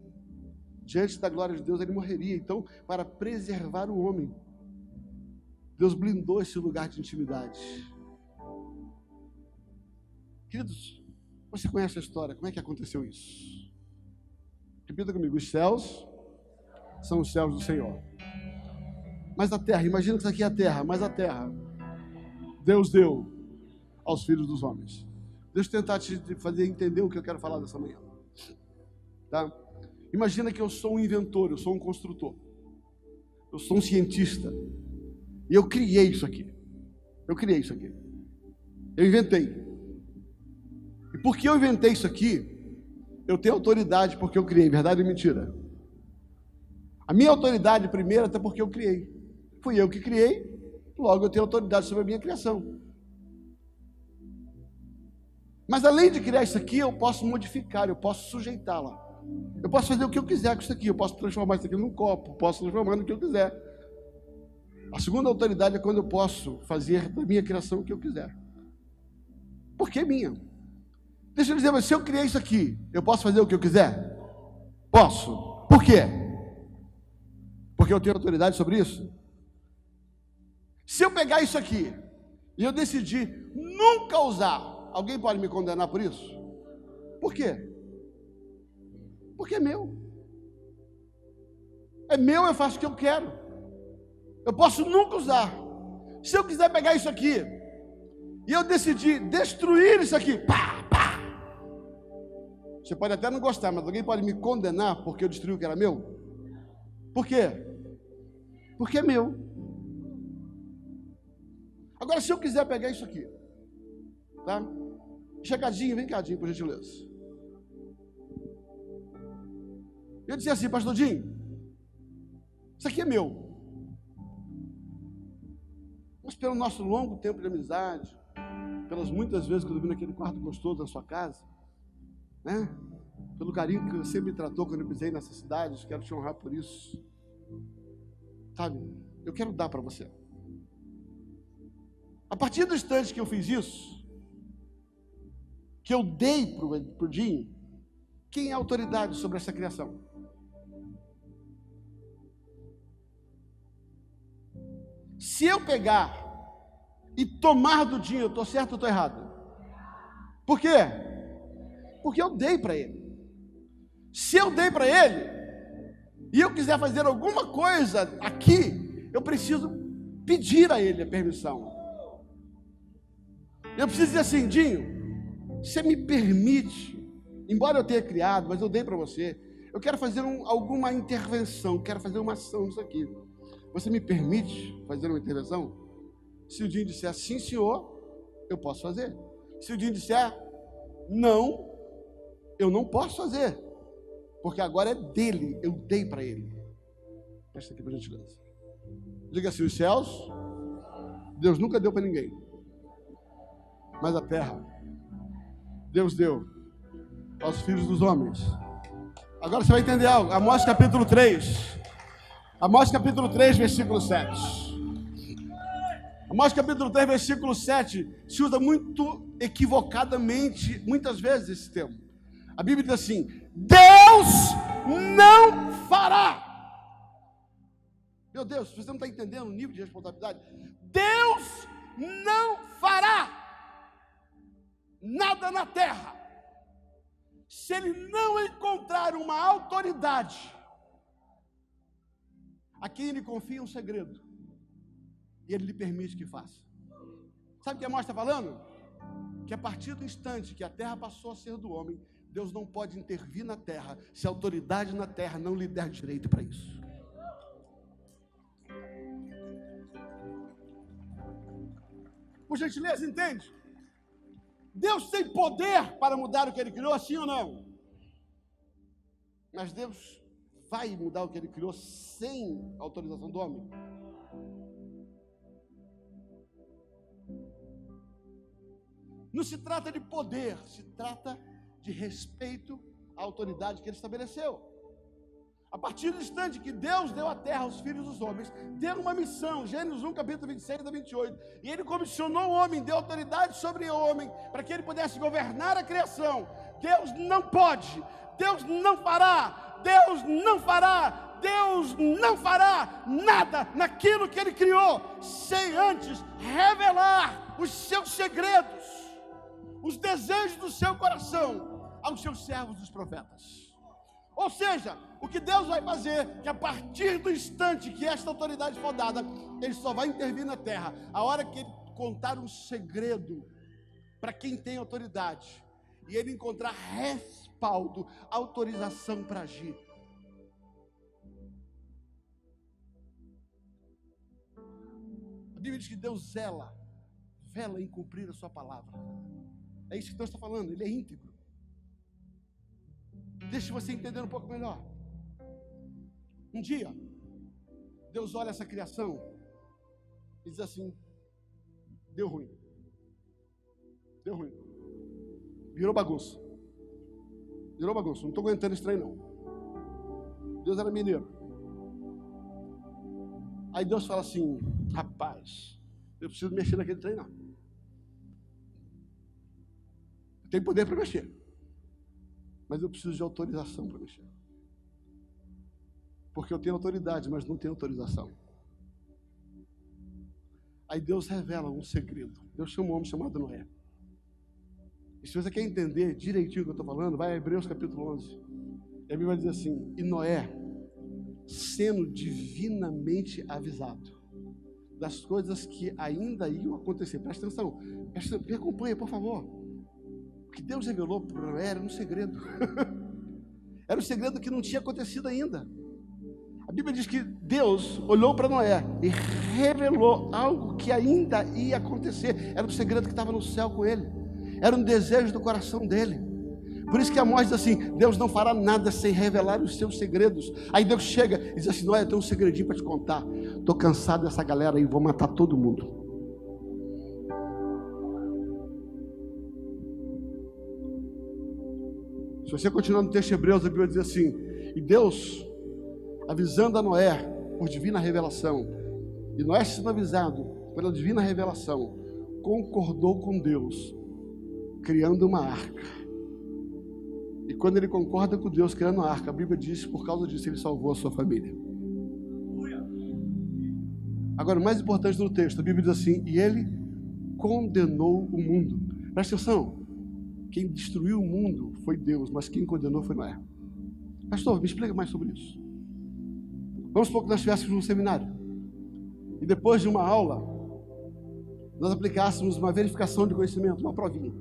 diante da glória de Deus, ele morreria. Então, para preservar o homem, Deus blindou esse lugar de intimidade. Queridos, você conhece a história? Como é que aconteceu isso? Repita comigo: os céus são os céus do Senhor. Mas a terra, imagina que isso aqui é a terra, mas a terra, Deus deu aos filhos dos homens. Deixa eu tentar te fazer entender o que eu quero falar dessa manhã. Tá? Imagina que eu sou um inventor, eu sou um construtor. Eu sou um cientista. E eu criei isso aqui. Eu inventei. E porque eu inventei isso aqui, eu tenho autoridade porque eu criei. Verdade ou mentira? A minha autoridade primeiro, até porque eu criei. Fui eu que criei, logo eu tenho autoridade sobre a minha criação. Mas além de criar isso aqui, eu posso modificar, eu posso sujeitá-la. Eu posso fazer o que eu quiser com isso aqui. Eu posso transformar isso aqui num copo, posso transformar no que eu quiser. A segunda autoridade é quando eu posso fazer da minha criação o que eu quiser. Porque é minha. Deixa eu dizer, mas se eu criei isso aqui, eu posso fazer o que eu quiser? Posso. Por quê? Porque eu tenho autoridade sobre isso? Se eu pegar isso aqui e eu decidir nunca usar, alguém pode me condenar por isso? Por quê? Porque é meu. É meu, eu faço o que eu quero. Eu posso nunca usar. Se eu quiser pegar isso aqui e eu decidir destruir isso aqui, pá, pá. Você pode até não gostar, mas alguém pode me condenar porque eu destruí o que era meu? Por quê? Porque é meu. Agora, se eu quiser pegar isso aqui, tá? Chegadinho, vem cá, por gentileza. Eu disse assim: pastor Dinho, isso aqui é meu. Mas pelo nosso longo tempo de amizade, pelas muitas vezes que eu dormi naquele quarto gostoso da sua casa, né? Pelo carinho que você me tratou quando eu pisei nessa cidade, quero te honrar por isso. Sabe, eu quero dar para você. A partir do instante que eu fiz isso, que eu dei para o Dinho, quem é a autoridade sobre essa criação? Se eu pegar e tomar do Dinho, eu estou certo ou estou errado? Por quê? Porque eu dei para ele. Se eu dei para ele, e eu quiser fazer alguma coisa aqui, eu preciso pedir a ele a permissão. Eu preciso dizer assim: Dinho, você me permite, embora eu tenha criado, mas eu dei para você, eu quero fazer alguma intervenção, quero fazer uma ação nisso aqui. Você me permite fazer uma intervenção? Se o Dinho disser sim, senhor, eu posso fazer. Se o Dinho disser não, eu não posso fazer, porque agora é dele, eu dei para ele. Presta aqui para a gentileza. Diga assim: os céus, Deus nunca deu para ninguém. Mas a terra, Deus deu aos filhos dos homens. Agora você vai entender algo. Amós capítulo 3. Amós capítulo 3, versículo 7. Amós capítulo 3, versículo 7. Se usa muito equivocadamente, muitas vezes, esse termo. A Bíblia diz assim: Deus não fará. Meu Deus, você não está entendendo o nível de responsabilidade? Deus não fará nada na terra se ele não encontrar uma autoridade a quem ele confia um segredo e ele lhe permite que faça. Sabe o que Amós está falando? Que a partir do instante que a terra passou a ser do homem, Deus não pode intervir na terra se a autoridade na terra não lhe der direito para isso. Por gentileza, entende? Deus tem poder para mudar o que ele criou, sim ou não? Mas Deus vai mudar o que ele criou sem autorização do homem? Não se trata de poder, se trata de respeito à autoridade que ele estabeleceu. A partir do instante que Deus deu a terra aos filhos dos homens, deu uma missão, Gênesis 1, capítulo 26 a 28, e ele comissionou o homem, deu autoridade sobre o homem, para que ele pudesse governar a criação. Deus não pode, Deus não fará, Deus não fará nada naquilo que Ele criou, sem antes revelar os seus segredos, os desejos do seu coração aos seus servos, os profetas. Ou seja, o que Deus vai fazer, que a partir do instante que esta autoridade for dada, Ele só vai intervir na terra a hora que Ele contar um segredo para quem tem autoridade, e Ele encontrar respaldo, autorização para agir. A Bíblia diz que Deus vela em cumprir a sua palavra. É isso que Deus está falando, Ele é íntegro. Deixa você entender um pouco melhor. Um dia, Deus olha essa criação e diz assim: deu ruim. Virou bagunça. Não estou aguentando esse trem não. Deus era mineiro. Aí Deus fala assim: rapaz, eu preciso mexer naquele trem não. Eu tenho poder para mexer, mas eu preciso de autorização para mexer. Porque eu tenho autoridade, mas não tenho autorização. Aí Deus revela um segredo. Deus chama um homem chamado Noé. E se você quer entender direitinho o que eu estou falando, vai a Hebreus capítulo 11. E a Bíblia vai dizer assim: e Noé, sendo divinamente avisado das coisas que ainda iam acontecer. Presta atenção, me acompanha, por favor. O que Deus revelou para Noé era um segredo. Era um segredo que não tinha acontecido ainda. A Bíblia diz que Deus olhou para Noé e revelou algo que ainda ia acontecer. Era um segredo que estava no céu com ele. Era um desejo do coração dele. Por isso que Amós diz assim: Deus não fará nada sem revelar os seus segredos. Aí Deus chega e diz assim: Noé, eu tenho um segredinho para te contar. Estou cansado dessa galera aí, vou matar todo mundo. Se você continuar no texto de Hebreus, a Bíblia diz assim: e Deus, avisando a Noé por divina revelação, e Noé sendo avisado pela divina revelação, concordou com Deus, criando uma arca. E quando ele concorda com Deus criando a arca, a Bíblia diz que por causa disso ele salvou a sua família. Agora, o mais importante no texto, a Bíblia diz assim: e ele condenou o mundo. Presta atenção, quem destruiu o mundo foi Deus, mas quem condenou foi Noé. Pastor, me explica mais sobre isso. Vamos supor que nós estivéssemos num seminário, e depois de uma aula, nós aplicássemos uma verificação de conhecimento, uma provinha.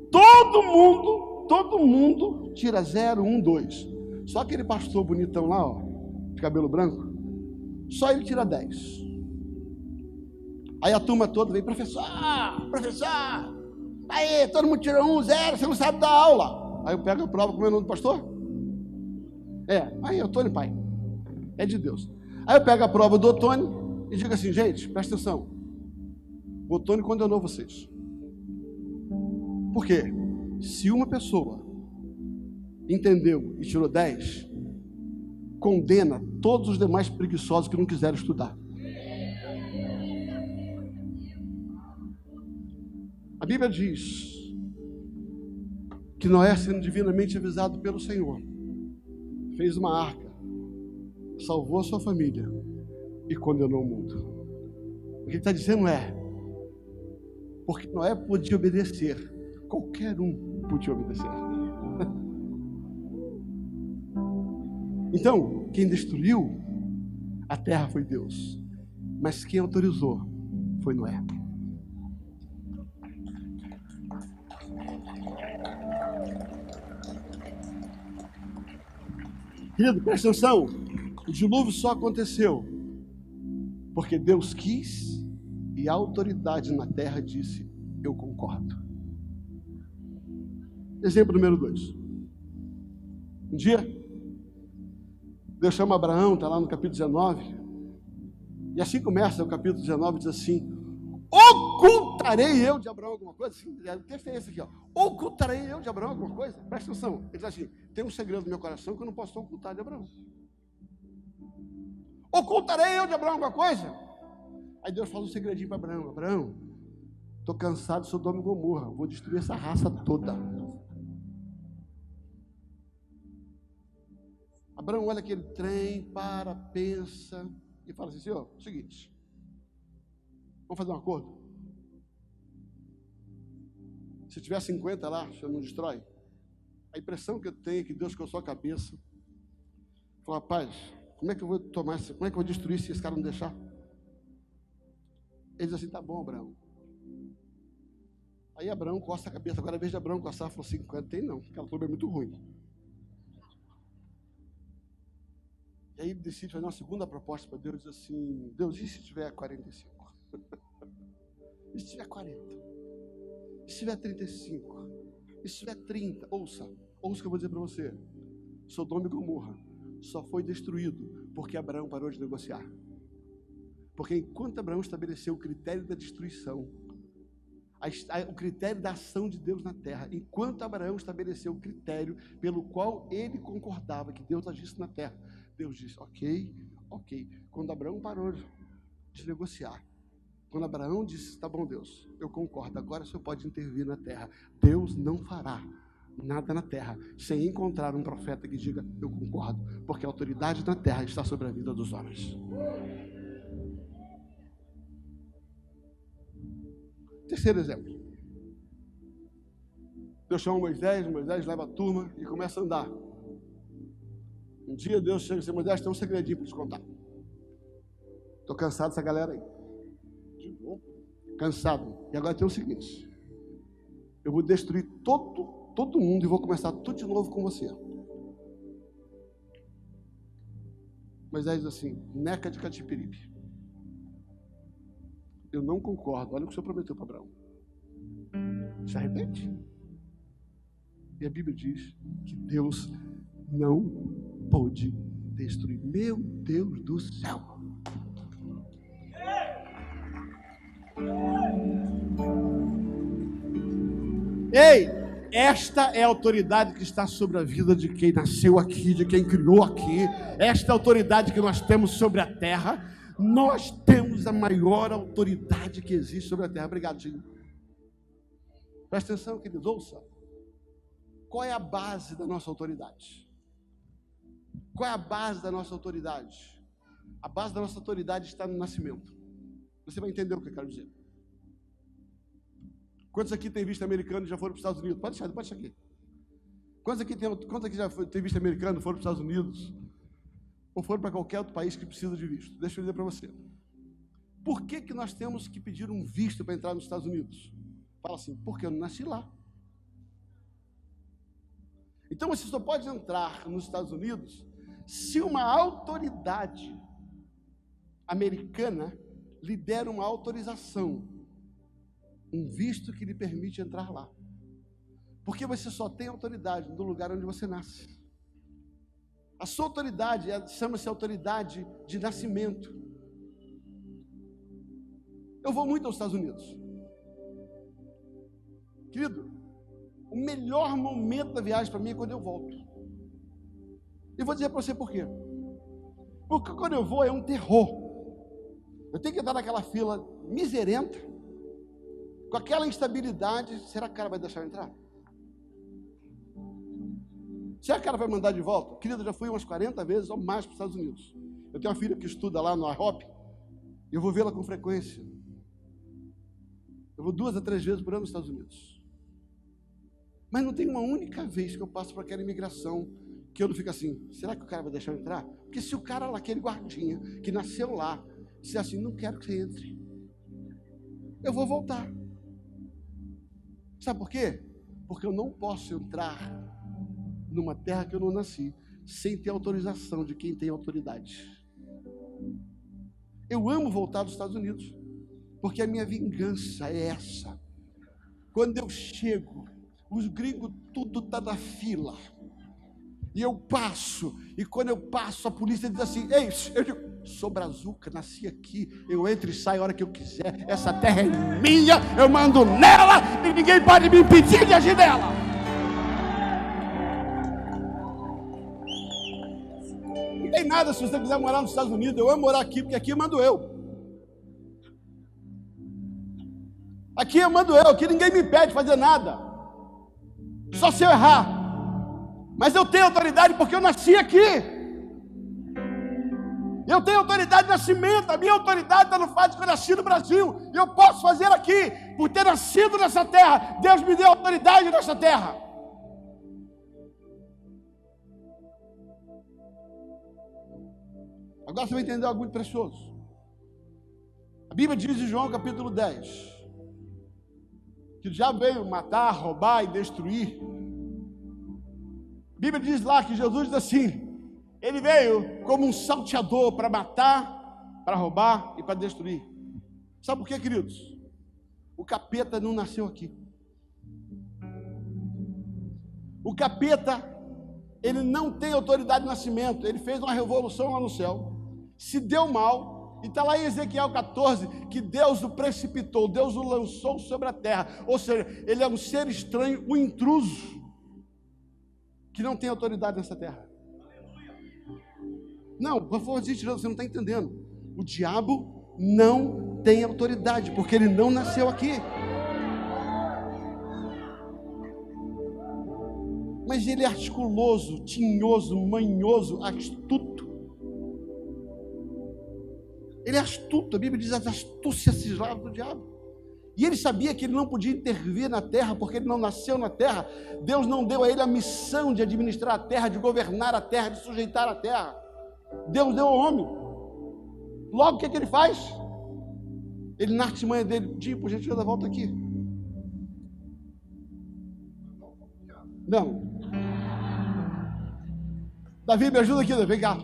Todo mundo tira 0, 1, 2. Só aquele pastor bonitão lá, ó, de cabelo branco, só ele tira 10. Aí a turma toda vem: professor, aí todo mundo tira 1, 0, você não sabe dar aula. Aí eu pego a prova, como é o nome do pastor? Aí Otônio, pai, é de Deus. Aí eu pego a prova do Otônio e digo assim: gente, presta atenção, o Otônio condenou vocês. Por quê? Se uma pessoa entendeu e tirou 10, condena todos os demais preguiçosos que não quiseram estudar. A Bíblia diz que Noé, sendo divinamente avisado pelo Senhor, fez uma arca, salvou a sua família e condenou o mundo. O que ele está dizendo é: porque Noé podia obedecer, qualquer um podia obedecer. Então, quem destruiu a terra foi Deus, mas quem autorizou foi Noé. Querido, presta atenção, o dilúvio só aconteceu porque Deus quis e a autoridade na terra disse: eu concordo. Exemplo número 2. Um dia, Deus chama Abraão, está lá no capítulo 19, e assim começa o capítulo 19, diz assim: ocultarei eu de Abraão alguma coisa? O texto é esse aqui, ó. Ocultarei eu de Abraão alguma coisa? Presta atenção, ele diz assim: tem um segredo no meu coração que eu não posso ocultar de Abraão. Ocultarei eu de Abraão alguma coisa? Aí Deus fala um segredinho para Abraão: Abraão, estou cansado de Sodoma e Gomorra, vou destruir essa raça toda. Abraão olha aquele trem, pensa e fala assim: Senhor, é o seguinte, vamos fazer um acordo? Se tiver 50 lá, o senhor não destrói? A impressão que eu tenho é que Deus coçou a cabeça. Falou: rapaz, como é que eu vou como é que eu vou destruir se esse cara não deixar? Ele diz assim: tá bom, Abraão. Aí Abraão coça a cabeça. Agora, a vez de Abraão coçar, falou: 50 tem não, aquela turma é muito ruim. E aí ele decide fazer uma segunda proposta para Deus, diz assim: Deus, e se tiver 45? E se tiver 40? E se tiver 35? E se tiver 30? Ouça o que eu vou dizer para você. Sodoma e Gomorra só foi destruído porque Abraão parou de negociar. Porque enquanto Abraão estabeleceu o critério da destruição, o critério da ação de Deus na terra, enquanto Abraão estabeleceu o critério pelo qual ele concordava que Deus agisse na terra, Deus disse: ok. Quando Abraão parou de negociar, quando Abraão disse: tá bom, Deus, eu concordo, agora o Senhor pode intervir na terra. Deus não fará nada na terra sem encontrar um profeta que diga: eu concordo, porque a autoridade na terra está sobre a vida dos homens. Terceiro exemplo. Deus chama Moisés leva a turma e começa a andar. Um dia Deus chega e diz: Moisés, tem um segredinho para te contar. Estou cansado dessa galera aí. De novo? Cansado. E agora tem o seguinte: eu vou destruir todo mundo e vou começar tudo de novo com você. Moisés diz assim: neca de catipiripe. Eu não concordo. Olha o que o Senhor prometeu para Abraão. Se arrepende. E a Bíblia diz que Deus não pôde destruir. Meu Deus do céu. Ei, esta é a autoridade que está sobre a vida de quem nasceu aqui, de quem criou aqui. Esta é a autoridade que nós temos sobre a terra. Nós temos a maior autoridade que existe sobre a terra. Obrigadinho. Presta atenção, queridos, ouça. Qual é a base da nossa autoridade? Qual é a base da nossa autoridade? A base da nossa autoridade está no nascimento. Você vai entender o que eu quero dizer. Quantos aqui têm visto americano e já foram para os Estados Unidos? Pode deixar aqui. Quantos aqui já têm visto americano e foram para os Estados Unidos? Ou foram para qualquer outro país que precisa de visto? Deixa eu dizer para você. Por que nós temos que pedir um visto para entrar nos Estados Unidos? Fala assim: porque eu não nasci lá. Então você só pode entrar nos Estados Unidos se uma autoridade americana lhe der uma autorização, um visto que lhe permite entrar lá. Porque você só tem autoridade no lugar onde você nasce. A sua autoridade chama-se autoridade de nascimento. Eu vou muito aos Estados Unidos. Querido, o melhor momento da viagem para mim é quando eu volto. E vou dizer para você por quê. Porque quando eu vou é um terror. Eu tenho que entrar naquela fila miserenta, com aquela instabilidade. Será que o cara vai deixar eu entrar? Será que o cara vai mandar de volta? Querido, eu já fui umas 40 vezes ou mais para os Estados Unidos. Eu tenho uma filha que estuda lá no IHOP, e eu vou vê-la com frequência. Eu vou 2 a 3 vezes por ano nos Estados Unidos. Mas não tem uma única vez que eu passo por aquela imigração que eu não fico assim: será que o cara vai deixar eu entrar? Porque se o cara lá, aquele guardinha que nasceu lá, disser assim: não quero que você entre, eu vou voltar. Sabe por quê? Porque eu não posso entrar numa terra que eu não nasci sem ter autorização de quem tem autoridade. Eu amo voltar dos Estados Unidos, porque a minha vingança é essa. Quando eu chego, os gringos tudo está na fila, e eu passo, e quando eu passo, a polícia diz assim: ei, eu digo: sou brazuca, nasci aqui, eu entro e saio a hora que eu quiser, essa terra é minha, eu mando nela, e ninguém pode me impedir de agir nela. Não tem nada se você quiser morar nos Estados Unidos. Eu amo morar aqui, porque aqui eu mando eu. Aqui eu mando eu, aqui ninguém me pede fazer nada, só se eu errar. Mas eu tenho autoridade porque eu nasci aqui. Eu tenho autoridade de nascimento, a minha autoridade está no fato de que eu nasci no Brasil. E eu posso fazer aqui, por ter nascido nessa terra. Deus me deu autoridade nessa terra. Agora você vai entender algo muito precioso. A Bíblia diz em João capítulo 10, que o diabo veio matar, roubar e destruir. A Bíblia diz lá que Jesus diz assim, ele veio como um salteador para matar, para roubar e para destruir. Sabe por quê, queridos? O capeta não nasceu aqui. O capeta, ele não tem autoridade de nascimento. Ele fez uma revolução lá no céu, se deu mal, e está lá em Ezequiel 14, que Deus o precipitou, Deus o lançou sobre a terra. Ou seja, ele é um ser estranho, um intruso, que não tem autoridade nessa terra. Não, por favor, você não está entendendo. O diabo não tem autoridade, porque ele não nasceu aqui. Mas ele é articuloso, tinhoso, manhoso, astuto. Ele é astuto, a Bíblia diz as astúcias ciseladas do diabo. E ele sabia que ele não podia intervir na terra, porque ele não nasceu na terra. Deus não deu a ele a missão de administrar a terra, de governar a terra, de sujeitar a terra. Deus deu ao homem. Logo, o que ele faz? Ele, na artimanha dele, Dinho, por gentileza, volta aqui. Não. Davi, me ajuda aqui, Davi, vem cá.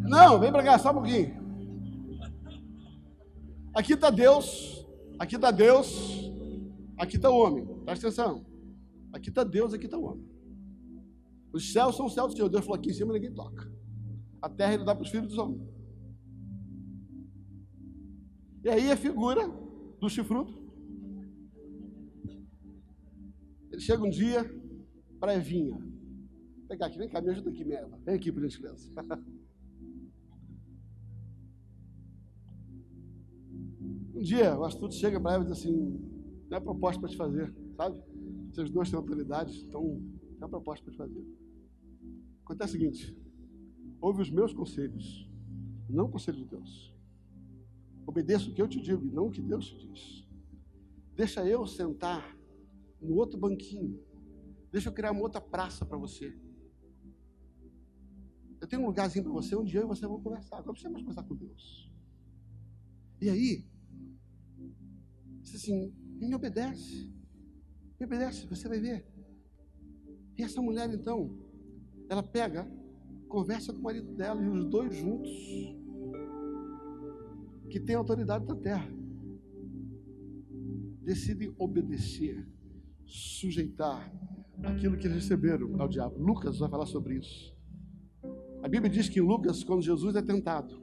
Não, vem pra cá, só um pouquinho. Aqui está Deus, aqui está Deus, aqui está o homem. Presta atenção. Aqui está Deus, aqui está o homem. Os céus são os céus do Senhor. Deus falou, aqui em cima ninguém toca. A terra ele dá para os filhos dos homens. E aí a figura do chifrudo. Ele chega um dia para Evinha. Vem pegar aqui, vem cá, me ajuda aqui, minha Eva. Vem aqui, por gentileza. Um dia o astuto chega para Eva e diz assim, tem uma proposta para te fazer, sabe? Vocês dois têm autoridade, então tem uma proposta para te fazer. Acontece o seguinte, ouve os meus conselhos, não o conselho de Deus. Obedeça o que eu te digo e não o que Deus te diz. Deixa eu sentar no outro banquinho. Deixa eu criar uma outra praça para você. Eu tenho um lugarzinho para você, onde eu e você vamos conversar. Agora você vai conversar com Deus. E aí, diz assim, me obedece. Me obedece, você vai ver. E essa mulher, então, ela pega, conversa com o marido dela, e os dois juntos, que tem autoridade da terra, decidem obedecer, sujeitar aquilo que eles receberam ao diabo. Lucas vai falar sobre isso. A Bíblia diz que em Lucas, quando Jesus é tentado,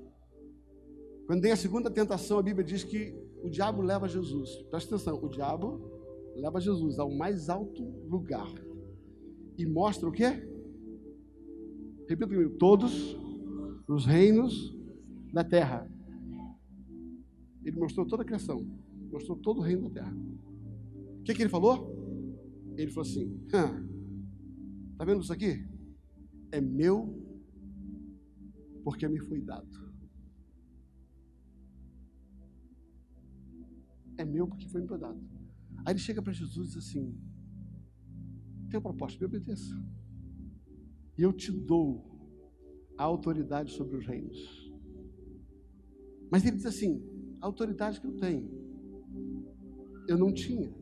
quando tem a segunda tentação, a Bíblia diz que o diabo leva Jesus. Presta atenção, o diabo leva Jesus ao mais alto lugar e mostra o quê? Repita comigo, todos os reinos da terra. Ele mostrou toda a criação, mostrou todo o reino da terra. O que ele falou? Ele falou assim, tá vendo isso aqui? É meu porque me foi dado. É meu porque foi me dado. Aí ele chega para Jesus e diz assim, tem uma proposta, me obedeça. E eu te dou a autoridade sobre os reinos. Mas ele diz assim, a autoridade que eu tenho, eu não tinha.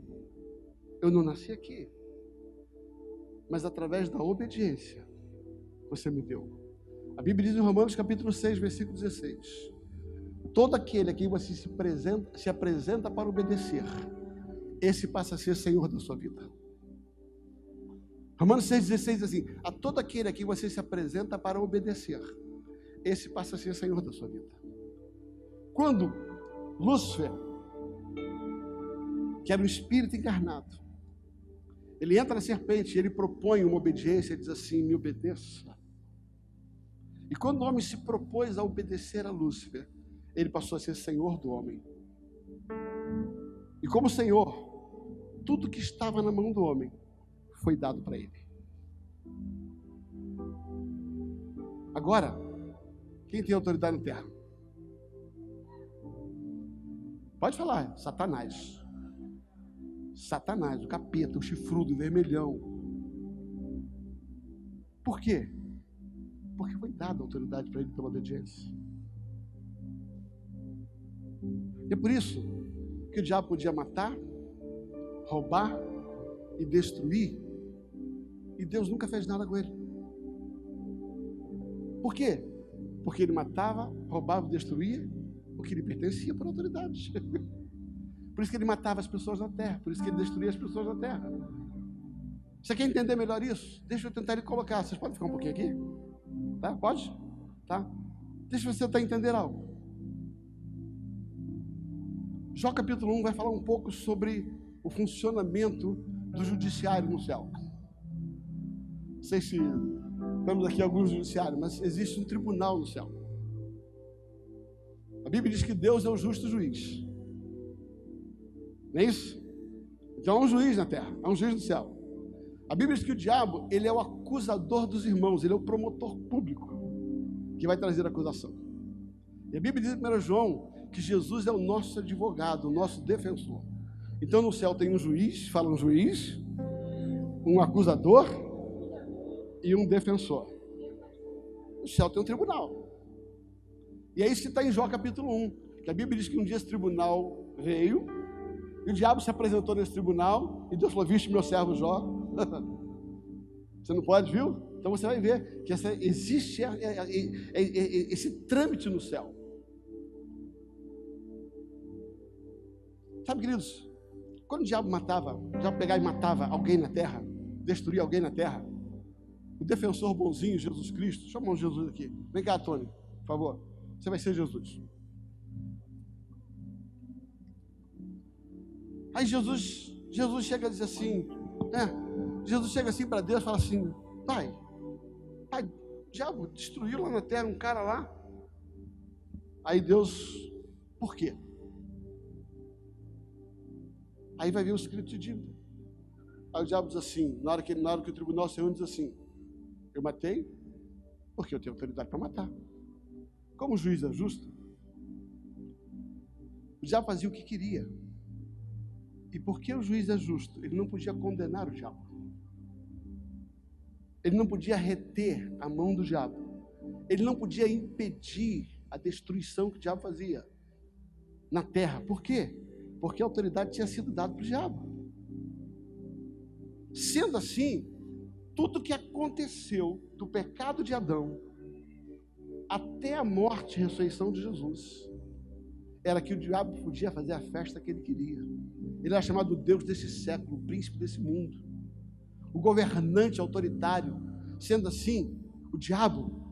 Eu não nasci aqui. Mas através da obediência, você me deu. A Bíblia diz em Romanos capítulo 6, versículo 16. Todo aquele a quem você se apresenta para obedecer, esse passa a ser Senhor da sua vida. Romanos 6,16 diz assim, a todo aquele a quem você se apresenta para obedecer, esse passa a ser Senhor da sua vida. Quando Lúcifer, que era um espírito encarnado, ele entra na serpente e ele propõe uma obediência, ele diz assim, me obedeça. E quando o homem se propôs a obedecer a Lúcifer, ele passou a ser Senhor do homem. E como Senhor, tudo que estava na mão do homem foi dado para ele. Agora, quem tem autoridade na terra? Pode falar, Satanás. Satanás, o capeta, o chifrudo, o vermelhão. Por quê? Porque foi dada autoridade para ele pela obediência. E é por isso que o diabo podia matar, roubar e destruir, e Deus nunca fez nada com ele. Por quê? Porque ele matava, roubava e destruía o que lhe pertencia por autoridade. Por isso que ele matava as pessoas na terra, por isso que ele destruía as pessoas na terra. Você quer entender melhor isso? Deixa eu tentar lhe colocar. Vocês podem ficar um pouquinho aqui? Tá? Pode? Tá? Deixa eu ver se você está entendendo algo. Jó capítulo 1 vai falar um pouco sobre o funcionamento do judiciário no céu. Não sei se temos aqui alguns judiciários, mas existe um tribunal no céu. A Bíblia diz que Deus é o justo juiz. Não é isso? Então há um juiz na terra, há um juiz no céu. A Bíblia diz que o diabo, ele é o acusador dos irmãos, ele é o promotor público que vai trazer a acusação. E a Bíblia diz em 1 João que Jesus é o nosso advogado, o nosso defensor. Então no céu tem um juiz, fala um juiz, um acusador e um defensor. No céu tem um tribunal. E é isso que está em Jó capítulo 1, que a Bíblia diz que um dia esse tribunal veio, e o diabo se apresentou nesse tribunal, e Deus falou: viste meu servo Jó? Você não pode, viu? Então você vai ver que existe esse trâmite no céu. Sabe, queridos, quando o diabo pegava e matava alguém na terra, destruía alguém na terra, o defensor bonzinho, Jesus Cristo, chama o Jesus aqui. Vem cá, Tony, por favor. Você vai ser Jesus. Aí Jesus chega e diz assim, Jesus chega assim para Deus e fala assim: Pai, o diabo destruiu lá na terra um cara lá. Aí Deus, por quê? Aí vai ver o escrito de dívida. Aí o diabo diz assim, na hora que o tribunal se reúne, diz assim: eu matei porque eu tenho autoridade para matar. Como o juiz é justo, o diabo fazia o que queria. E porque o juiz é justo, ele não podia condenar o diabo. Ele não podia reter a mão do diabo. Ele não podia impedir a destruição que o diabo fazia na terra. Por quê? Porque a autoridade tinha sido dada para o diabo. Sendo assim, tudo que aconteceu do pecado de Adão até a morte e ressurreição de Jesus era que o diabo podia fazer a festa que ele queria. Ele era chamado o Deus desse século, o príncipe desse mundo, o governante autoritário. Sendo assim, o diabo,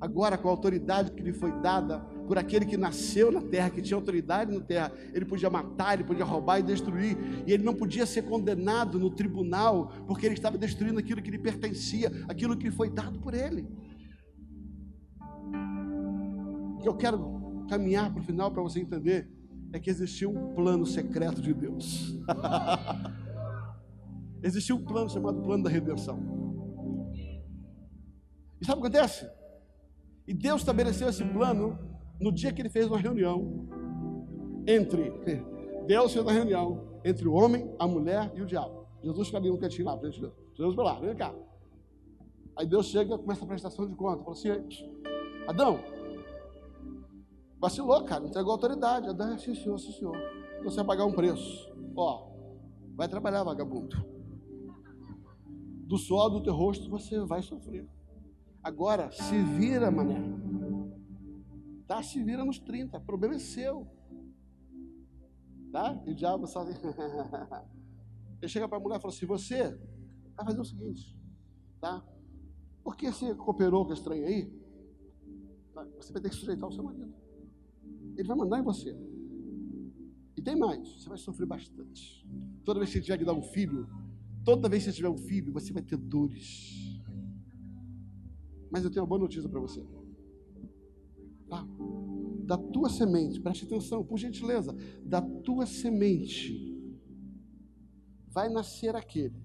agora com a autoridade que lhe foi dada por aquele que nasceu na terra, que tinha autoridade na terra, ele podia matar, ele podia roubar e destruir, e ele não podia ser condenado no tribunal, porque ele estava destruindo aquilo que lhe pertencia, aquilo que lhe foi dado por ele. O que eu quero caminhar para o final para você entender é que existia um plano secreto de Deus. Existia um plano chamado plano da redenção. E sabe o que acontece? E Deus estabeleceu esse plano no dia que ele fez uma reunião Deus fez uma reunião entre o homem, a mulher e o diabo. Jesus fica ali no cantinho lá, Jesus vai lá, vem cá. Aí Deus chega e começa a prestação de conta. Fala assim: Adão, vacilou, cara, entregou a autoridade. Adão, sim senhor, sim senhor. Então você vai pagar um preço. Vai trabalhar, vagabundo. Do suor do teu rosto você vai sofrer. Agora, se vira, mané. Tá? Se vira nos 30. O problema é seu. Tá? E o diabo só... Ele chega para a mulher e fala assim: você vai fazer o seguinte, tá? Porque você cooperou com esse trem aí, tá? Você vai ter que sujeitar o seu marido. Ele vai mandar em você. E tem mais, você vai sofrer bastante. Toda vez que você tiver que dar um filho, você vai ter dores. Mas eu tenho uma boa notícia para você. Tá? Da tua semente, preste atenção, por gentileza, da tua semente vai nascer aquele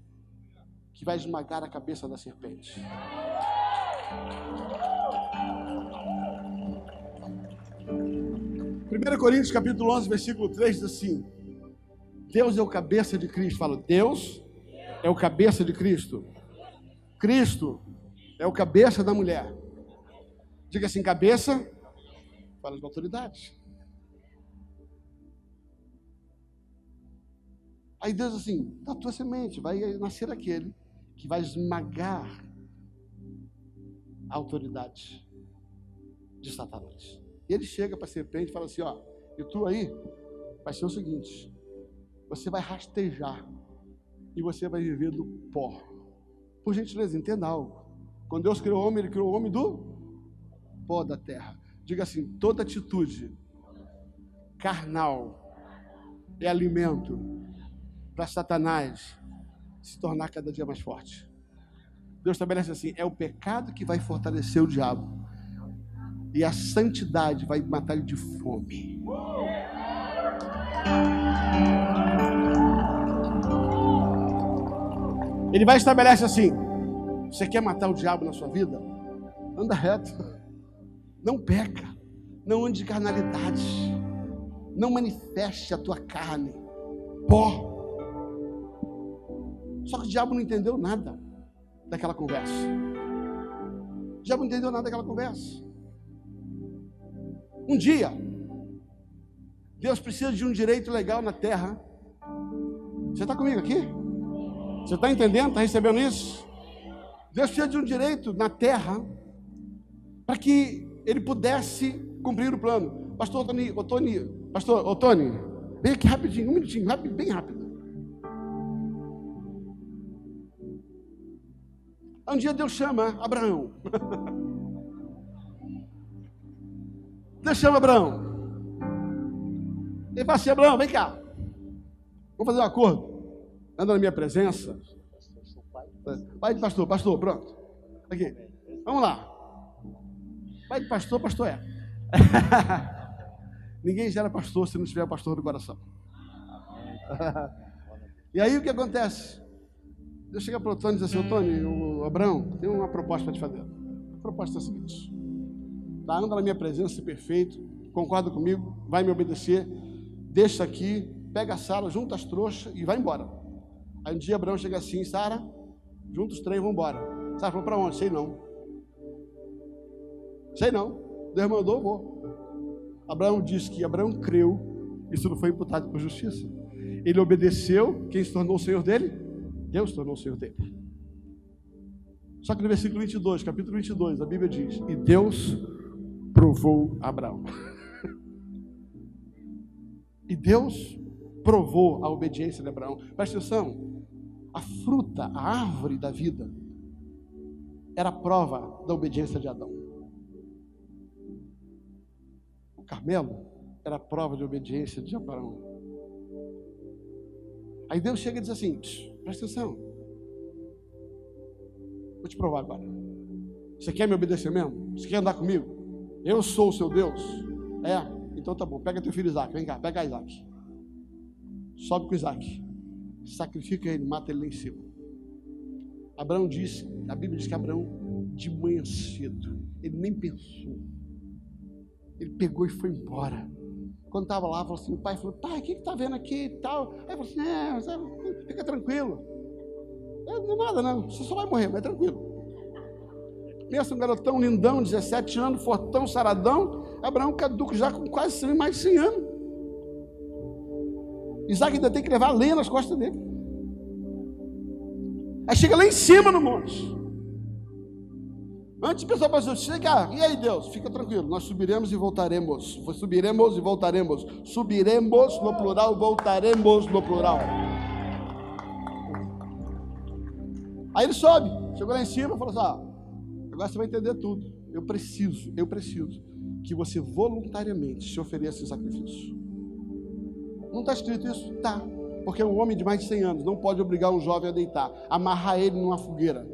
que vai esmagar a cabeça da serpente. 1 Coríntios capítulo 11, versículo 3 diz assim: Deus é o cabeça de Cristo. Fala, Deus é o cabeça de Cristo. Cristo é o cabeça da mulher. Diga assim, cabeça, fala de autoridade. Aí Deus assim, da tua semente vai nascer aquele que vai esmagar a autoridade de Satanás. E ele chega para a serpente e fala assim, ó, e tu aí vai ser o seguinte, você vai rastejar e você vai viver do pó. Por gentileza, entenda algo. Quando Deus criou o homem, ele criou o homem do pó da terra. Diga assim, toda atitude carnal é alimento para Satanás se tornar cada dia mais forte. Deus estabelece assim, é o pecado que vai fortalecer o diabo e a santidade vai matar ele de fome. Ele vai estabelecer assim, você quer matar o diabo na sua vida? Anda reto, não peca, não ande de carnalidade, não manifeste a tua carne, pó. Só que o diabo não entendeu nada daquela conversa. O diabo não entendeu nada daquela conversa. Um dia, Deus precisa de um direito legal na terra. Você está comigo aqui? Você está entendendo? Está recebendo isso? Deus precisa de um direito na terra para que ele pudesse cumprir o plano. Pastor Tony, vem aqui rapidinho, um minutinho, bem rápido. Um dia Deus chama Abraão. Deus chama Abraão. Ele fala assim, Abraão, vem cá. Vamos fazer um acordo. Anda na minha presença. Pai de pastor, pronto. Aqui. Vamos lá. Pai de pastor é. Ninguém gera pastor se não tiver pastor do coração. E aí o que acontece? Deus chega para o Tony e diz assim, Tony, o Abraão, tem uma proposta para te fazer. A proposta é a seguinte. Tá, anda na minha presença, perfeito, concorda comigo, vai me obedecer, deixa aqui, pega a Sara, junta as trouxas e vai embora. Aí um dia Abraão chega assim, Sara, junta os três e vão embora. Sara falou, para onde? Sei não. Deus mandou, eu vou. Abraão disse que Abraão creu, isso não foi imputado por justiça. Ele obedeceu, quem se tornou o Senhor dele? Deus se tornou o Senhor dele. Só que no versículo 22, capítulo 22, a Bíblia diz, e Deus provou Abraão. E Deus provou a obediência de Abraão. Presta atenção, a fruta, a árvore da vida, era a prova da obediência de Adão. O Carmelo era a prova de obediência de Abraão. Aí Deus chega e diz assim, presta atenção, vou te provar agora. Você quer me obedecer mesmo? Você quer andar comigo? Eu sou o seu Deus? É? Então tá bom, pega teu filho Isaac, vem cá, pega Isaac. Sobe com Isaac, sacrifica ele, mata ele lá em cima. Abraão disse, a Bíblia diz que Abraão, de manhã cedo, ele nem pensou. Ele pegou e foi embora. Quando estava lá, falou assim, o pai falou, pai, o que está vendo aqui e tal? Aí falou assim, fica tranquilo. Não é nada não, você só vai morrer, mas é tranquilo. Pensa um garotão lindão, 17 anos, fortão, saradão, Abraão caduco já com quase mais de 100 anos. Isaac ainda tem que levar a lenha nas costas dele. Aí chega lá em cima no monte. Antes o pessoal pensou, chega, e aí Deus, fica tranquilo, nós subiremos e voltaremos. Subiremos e voltaremos. Subiremos no plural, voltaremos no plural. Aí ele sobe, chegou lá em cima e falou assim, agora você vai entender tudo. Eu preciso que você voluntariamente se ofereça em sacrifício. Não está escrito isso? Tá. Porque um homem de mais de 100 anos não pode obrigar um jovem a deitar, amarrar ele numa fogueira.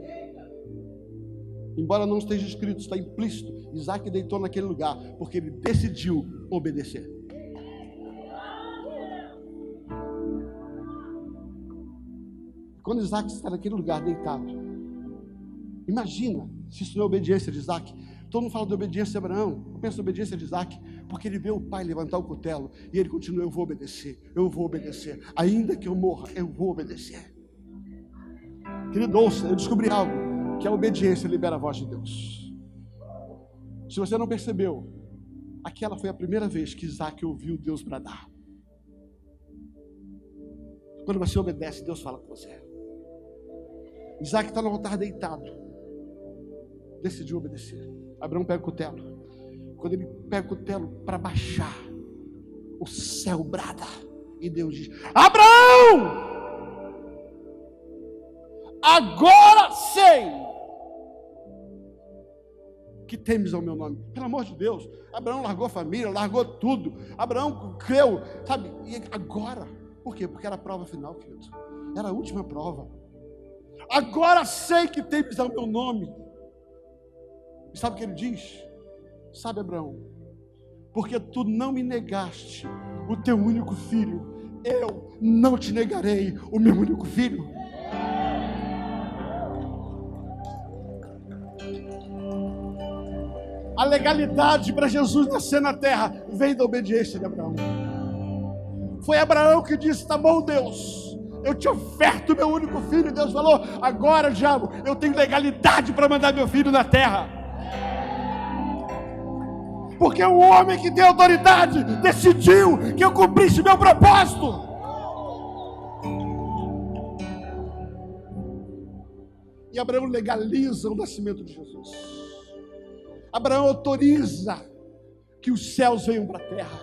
Embora não esteja escrito, está implícito. Isaac deitou naquele lugar, porque ele decidiu obedecer. Quando Isaac está naquele lugar deitado, imagina se isso não é obediência de Isaac. Todo mundo fala de obediência de Abraão, eu penso na obediência de Isaac. Porque ele vê o pai levantar o cutelo e ele continua: eu vou obedecer, ainda que eu morra, eu vou obedecer. Querido, ouça, eu descobri algo, que a obediência libera a voz de Deus. Se você não percebeu, aquela foi a primeira vez que Isaac ouviu Deus bradar. Quando você obedece, Deus fala com você. Isaac está no altar deitado, decidiu obedecer. Abraão pega o cutelo. Quando ele pega o cutelo para baixar, o céu brada e Deus diz: Abraão, agora sei que temes ao meu nome. Pelo amor de Deus, Abraão largou a família, largou tudo. Abraão creu, sabe? E agora, por quê? Porque era a prova final, querido. Era a última prova. Agora sei que temes ao meu nome. E sabe o que ele diz? Sabe, Abraão, porque tu não me negaste o teu único filho, eu não te negarei o meu único filho. A legalidade para Jesus nascer na terra veio da obediência de Abraão. Foi Abraão que disse: tá bom, Deus, eu te oferto o meu único filho. Deus falou: agora, diabo, eu tenho legalidade para mandar meu filho na terra. Porque o homem que tem autoridade decidiu que eu cumprisse meu propósito. E Abraão legaliza o nascimento de Jesus. Abraão autoriza que os céus venham para a terra.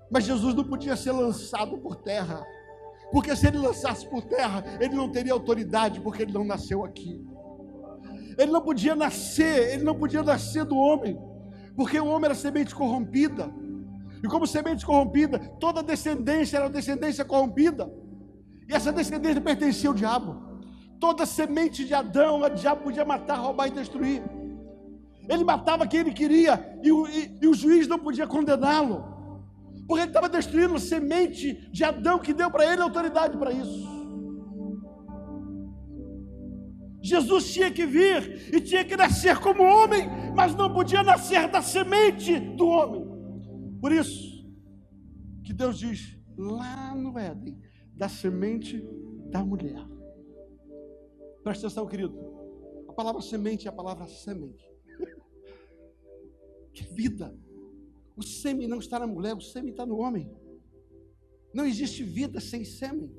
Mas Jesus não podia ser lançado por terra, porque se ele lançasse por terra, ele não teria autoridade, porque ele não nasceu aqui. Ele não podia nascer do homem, porque o homem era semente corrompida. E como semente corrompida, toda descendência era descendência corrompida. E essa descendência pertencia ao diabo. Toda semente de Adão, o diabo podia matar, roubar e destruir. Ele matava quem ele queria, e o juiz não podia condená-lo, porque ele estava destruindo a semente de Adão, que deu para ele autoridade para isso. Jesus tinha que vir e tinha que nascer como homem, mas não podia nascer da semente do homem. Por isso que Deus diz lá no Éden, da semente da mulher. Presta atenção, querido. A palavra semente é a palavra sêmen. Que vida. O sêmen não está na mulher, o sêmen está no homem. Não existe vida sem sêmen.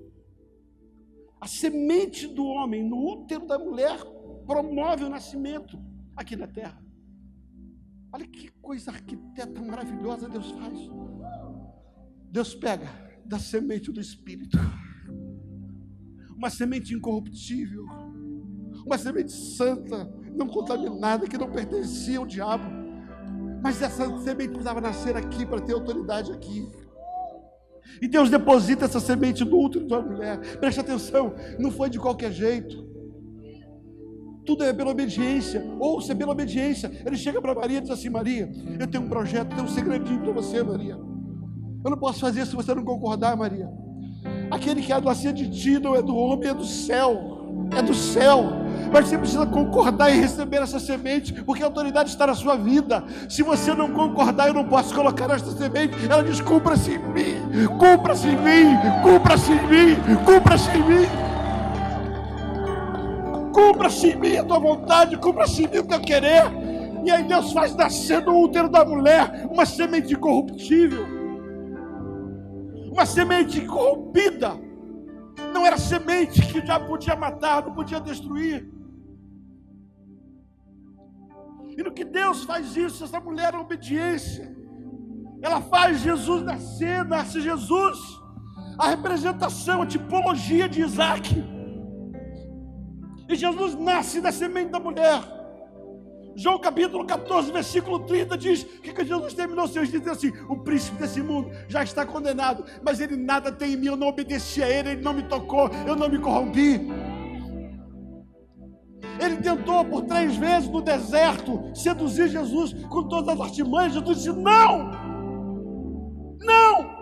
A semente do homem no útero da mulher promove o nascimento aqui na terra. Olha que coisa arquiteta maravilhosa Deus faz. Deus pega da semente do Espírito, uma semente incorruptível, uma semente santa, não contaminada, que não pertencia ao diabo, mas essa semente precisava nascer aqui para ter autoridade aqui. E Deus deposita essa semente no útero da mulher. Preste atenção, não foi de qualquer jeito. Tudo é pela obediência. Ouça, é pela obediência. Ele chega para Maria e diz assim: Maria, eu tenho um projeto, tenho um segredinho para você, Maria. Eu não posso fazer se você não concordar, Maria. Aquele que há de nascer de ti não é do homem, é do céu. É do céu. Mas você precisa concordar e receber essa semente, porque a autoridade está na sua vida. Se você não concordar, eu não posso colocar esta semente. Ela diz: cumpra-se em mim, cumpra-se em mim, cumpra-se em mim, cumpra-se em mim. Cumpra-se em mim a tua vontade, cumpra-se em mim o teu querer. E aí Deus faz nascer no útero da mulher uma semente incorruptível, uma semente corrompida. Não era semente que já podia matar, não podia destruir. E no que Deus faz isso, essa mulher é obediência. Ela faz Jesus nascer, nasce Jesus, a representação, a tipologia de Isaac. E Jesus nasce da semente da mulher. João capítulo 14, versículo 30 diz que Jesus terminou seus dias assim: o príncipe desse mundo já está condenado, mas ele nada tem em mim, eu não obedeci a ele não me tocou, eu não me corrompi. Ele tentou por 3 vezes no deserto seduzir Jesus com todas as artimanhas. Jesus disse: não, não.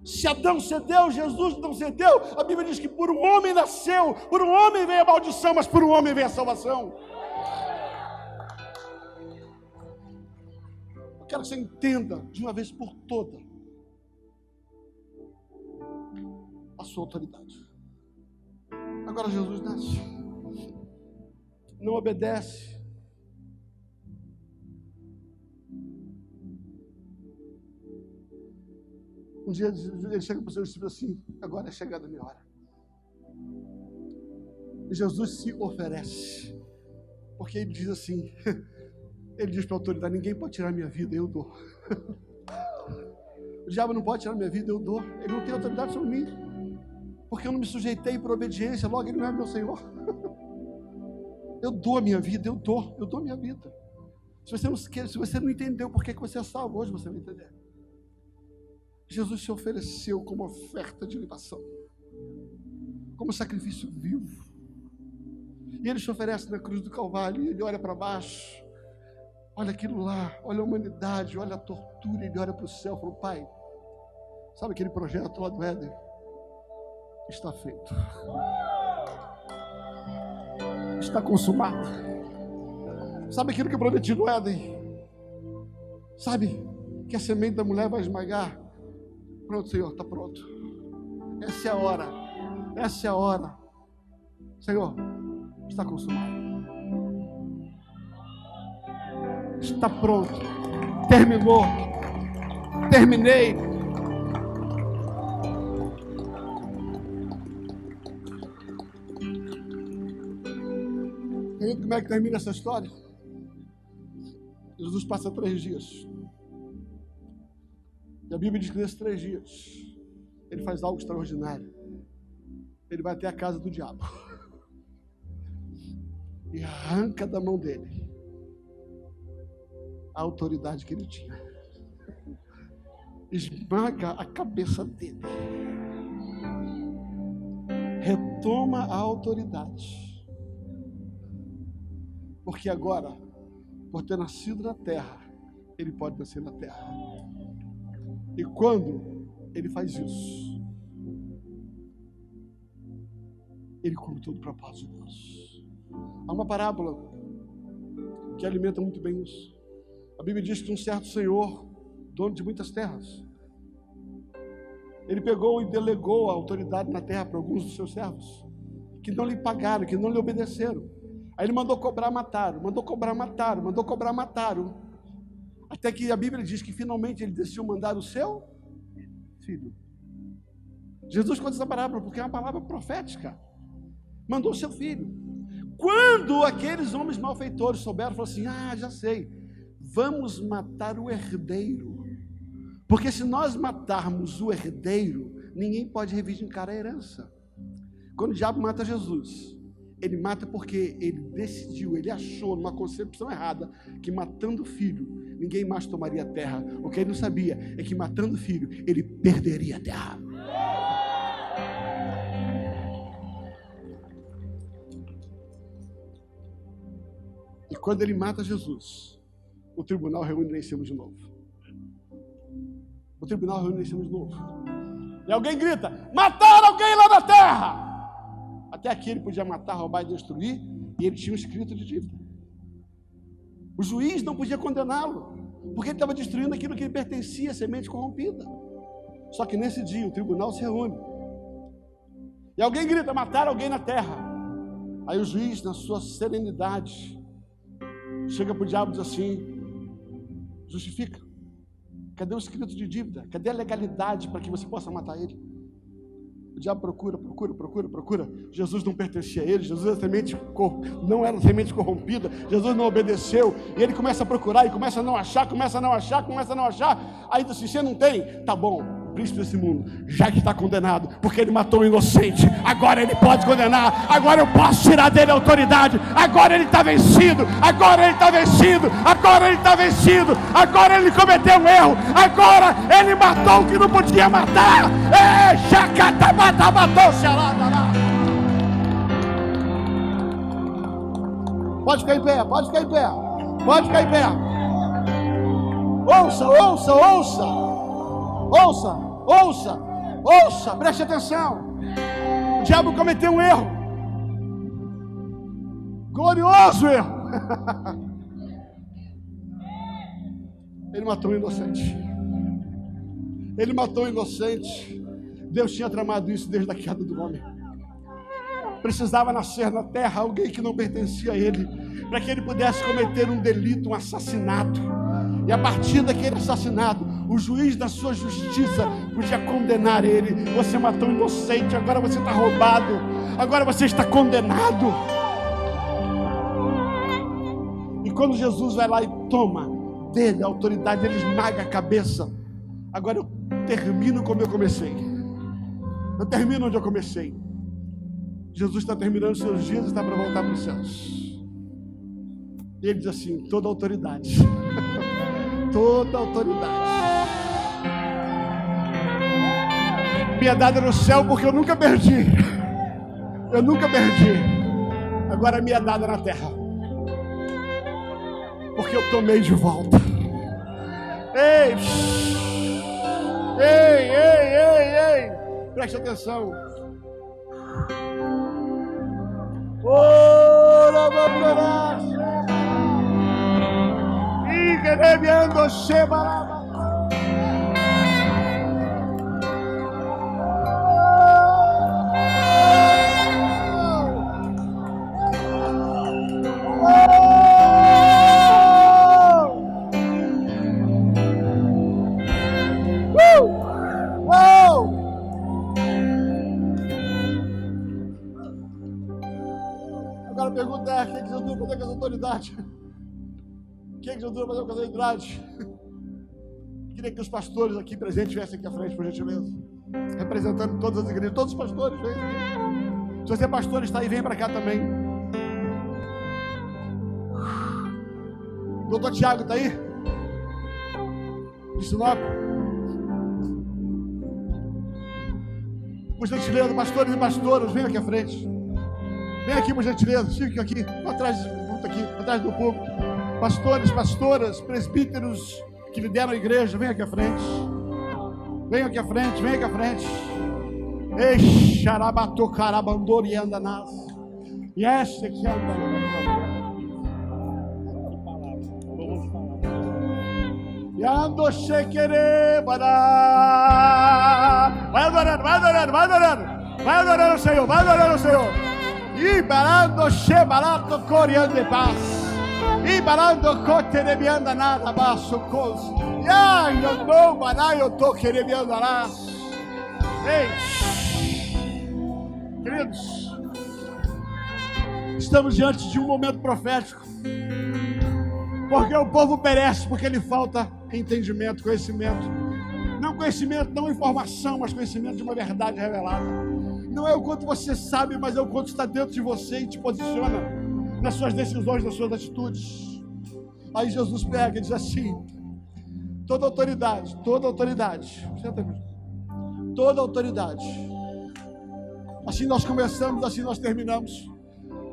Se Adão cedeu, Jesus não cedeu. A Bíblia diz que por um homem nasceu, por um homem veio a maldição, mas por um homem veio a salvação. Eu quero que você entenda de uma vez por toda a sua autoridade. Agora Jesus nasce, não obedece. Um dia ele chega para os seus discípulos assim: agora é chegada a minha hora. E Jesus se oferece, porque ele diz assim, ele diz para a autoridade: ninguém pode tirar minha vida, eu dou. O diabo não pode tirar minha vida, eu dou. Ele não tem autoridade sobre mim, porque eu não me sujeitei por obediência, logo ele não é meu Senhor. Eu dou a minha vida, eu dou a minha vida. Se você não entendeu por que você é salvo, hoje você vai entender. Jesus se ofereceu como oferta de libação, como sacrifício vivo. E ele se oferece na cruz do Calvário, e ele olha para baixo, olha aquilo lá, olha a humanidade, olha a tortura, ele olha para o céu e fala: Pai, sabe aquele projeto lá do Éden? Está feito. Está consumado. Sabe aquilo que eu prometi no Éden? Sabe que a semente da mulher vai esmagar? Pronto, Senhor, está pronto. Essa é a hora. Essa é a hora. Senhor, está consumado. Está pronto. Terminou. Terminei. E como é que termina essa história? Jesus passa 3 dias. E a Bíblia diz que nesses 3 dias ele faz algo extraordinário. Ele vai até a casa do diabo e arranca da mão dele a autoridade que ele tinha. Esmaga a cabeça dele. Retoma a autoridade. Porque agora, por ter nascido na terra, ele pode nascer na terra. E quando ele faz isso, ele cumpre todo o propósito de Deus. Há uma parábola que alimenta muito bem isso. A Bíblia diz que um certo senhor, dono de muitas terras, ele pegou e delegou a autoridade na terra para alguns dos seus servos, que não lhe pagaram, que não lhe obedeceram. Aí ele mandou cobrar, mataram, mandou cobrar, mataram, mandou cobrar, mataram. Até que a Bíblia diz que finalmente ele decidiu mandar o seu filho. Jesus conta essa parábola porque é uma palavra profética. Mandou o seu filho. Quando aqueles homens malfeitores souberam, falaram assim: já sei, vamos matar o herdeiro. Porque se nós matarmos o herdeiro, ninguém pode reivindicar a herança. Quando o diabo mata Jesus, ele mata porque ele decidiu, ele achou numa concepção errada que matando o filho, ninguém mais tomaria a terra. O que ele não sabia é que matando o filho, ele perderia a terra. E quando ele mata Jesus, o tribunal reúne lá em cima de novo. O tribunal reúne lá em cima de novo. E alguém grita: mataram alguém lá na terra! Até aqui ele podia matar, roubar e destruir, e ele tinha um escrito de dívida. O juiz não podia condená-lo, porque ele estava destruindo aquilo que lhe pertencia, a semente corrompida. Só que nesse dia o tribunal se reúne. E alguém grita: mataram alguém na terra. Aí o juiz, na sua serenidade, chega para o diabo e diz assim: justifica. Cadê o escrito de dívida? Cadê a legalidade para que você possa matar ele? O diabo procura. Jesus não pertencia a ele. Jesus não era semente corrompida. Jesus não obedeceu. E ele começa a procurar e começa a não achar. Aí diz assim: você não tem? Tá bom, o príncipe desse mundo, já que está condenado, porque ele matou um inocente, agora ele pode condenar. Agora eu posso tirar dele a autoridade. Agora ele está vencido. Agora ele cometeu um erro. Agora ele matou o que não podia matar. Pode ficar em pé. Ouça, preste atenção. O diabo cometeu um erro, glorioso erro. Ele matou um inocente. Ele matou um inocente. Deus tinha tramado isso desde a queda do homem. Precisava nascer na terra alguém que não pertencia a ele, para que ele pudesse cometer um delito, um assassinato. E a partir daquele assassinato, o juiz da sua justiça podia condenar ele. Você matou um inocente, agora você está roubado, agora você está condenado. E quando Jesus vai lá e toma dele a autoridade, ele esmaga a cabeça. Agora eu termino como eu comecei. Eu termino onde eu comecei. Jesus está terminando seus dias e está para voltar para os céus. E ele diz assim: toda autoridade, toda autoridade me é dada no céu, porque eu nunca perdi. Eu nunca perdi. Agora me é dada na terra, porque eu tomei de volta. Ei, ei, ei, ei, ei, preste atenção. Ora, babara, e querendo chebar. Agora a pergunta é: o que Jesus vai fazer com essa autoridade? O que Jesus vai fazer com essa autoridade? Queria que os pastores aqui presentes viessem aqui à frente, por gentileza, representando todas as igrejas. Todos os pastores, vem aqui. Se você é pastor, está aí, vem para cá também. Doutor Tiago está aí? De Sinop? Por gentileza, pastores e pastoras, vem aqui à frente. Vem aqui, por gentileza, fique aqui, atrás do público. Pastores, pastoras, presbíteros que lideram a igreja, vem aqui à frente. Vem aqui à frente, vem aqui à frente. Ei, xarabato carabandori anda nas. E essa que anda. E ando chequere para. Vai adorando, vai adorando, vai adorando. Vai adorando o Senhor, vai adorando o Senhor. E barando chebarato coriando de paz. E barando cote de bianda nada baixo cos. E ai, eu não barai, eu tô querendo bianda lá. Ei, queridos, estamos diante de um momento profético. Porque o povo perece, porque lhe falta entendimento, conhecimento. Não conhecimento, não informação, mas conhecimento de uma verdade revelada. Não é o quanto você sabe, mas é o quanto está dentro de você e te posiciona nas suas decisões, nas suas atitudes. Aí Jesus pega e diz assim: toda autoridade, toda autoridade, toda autoridade. Assim nós começamos, assim nós terminamos.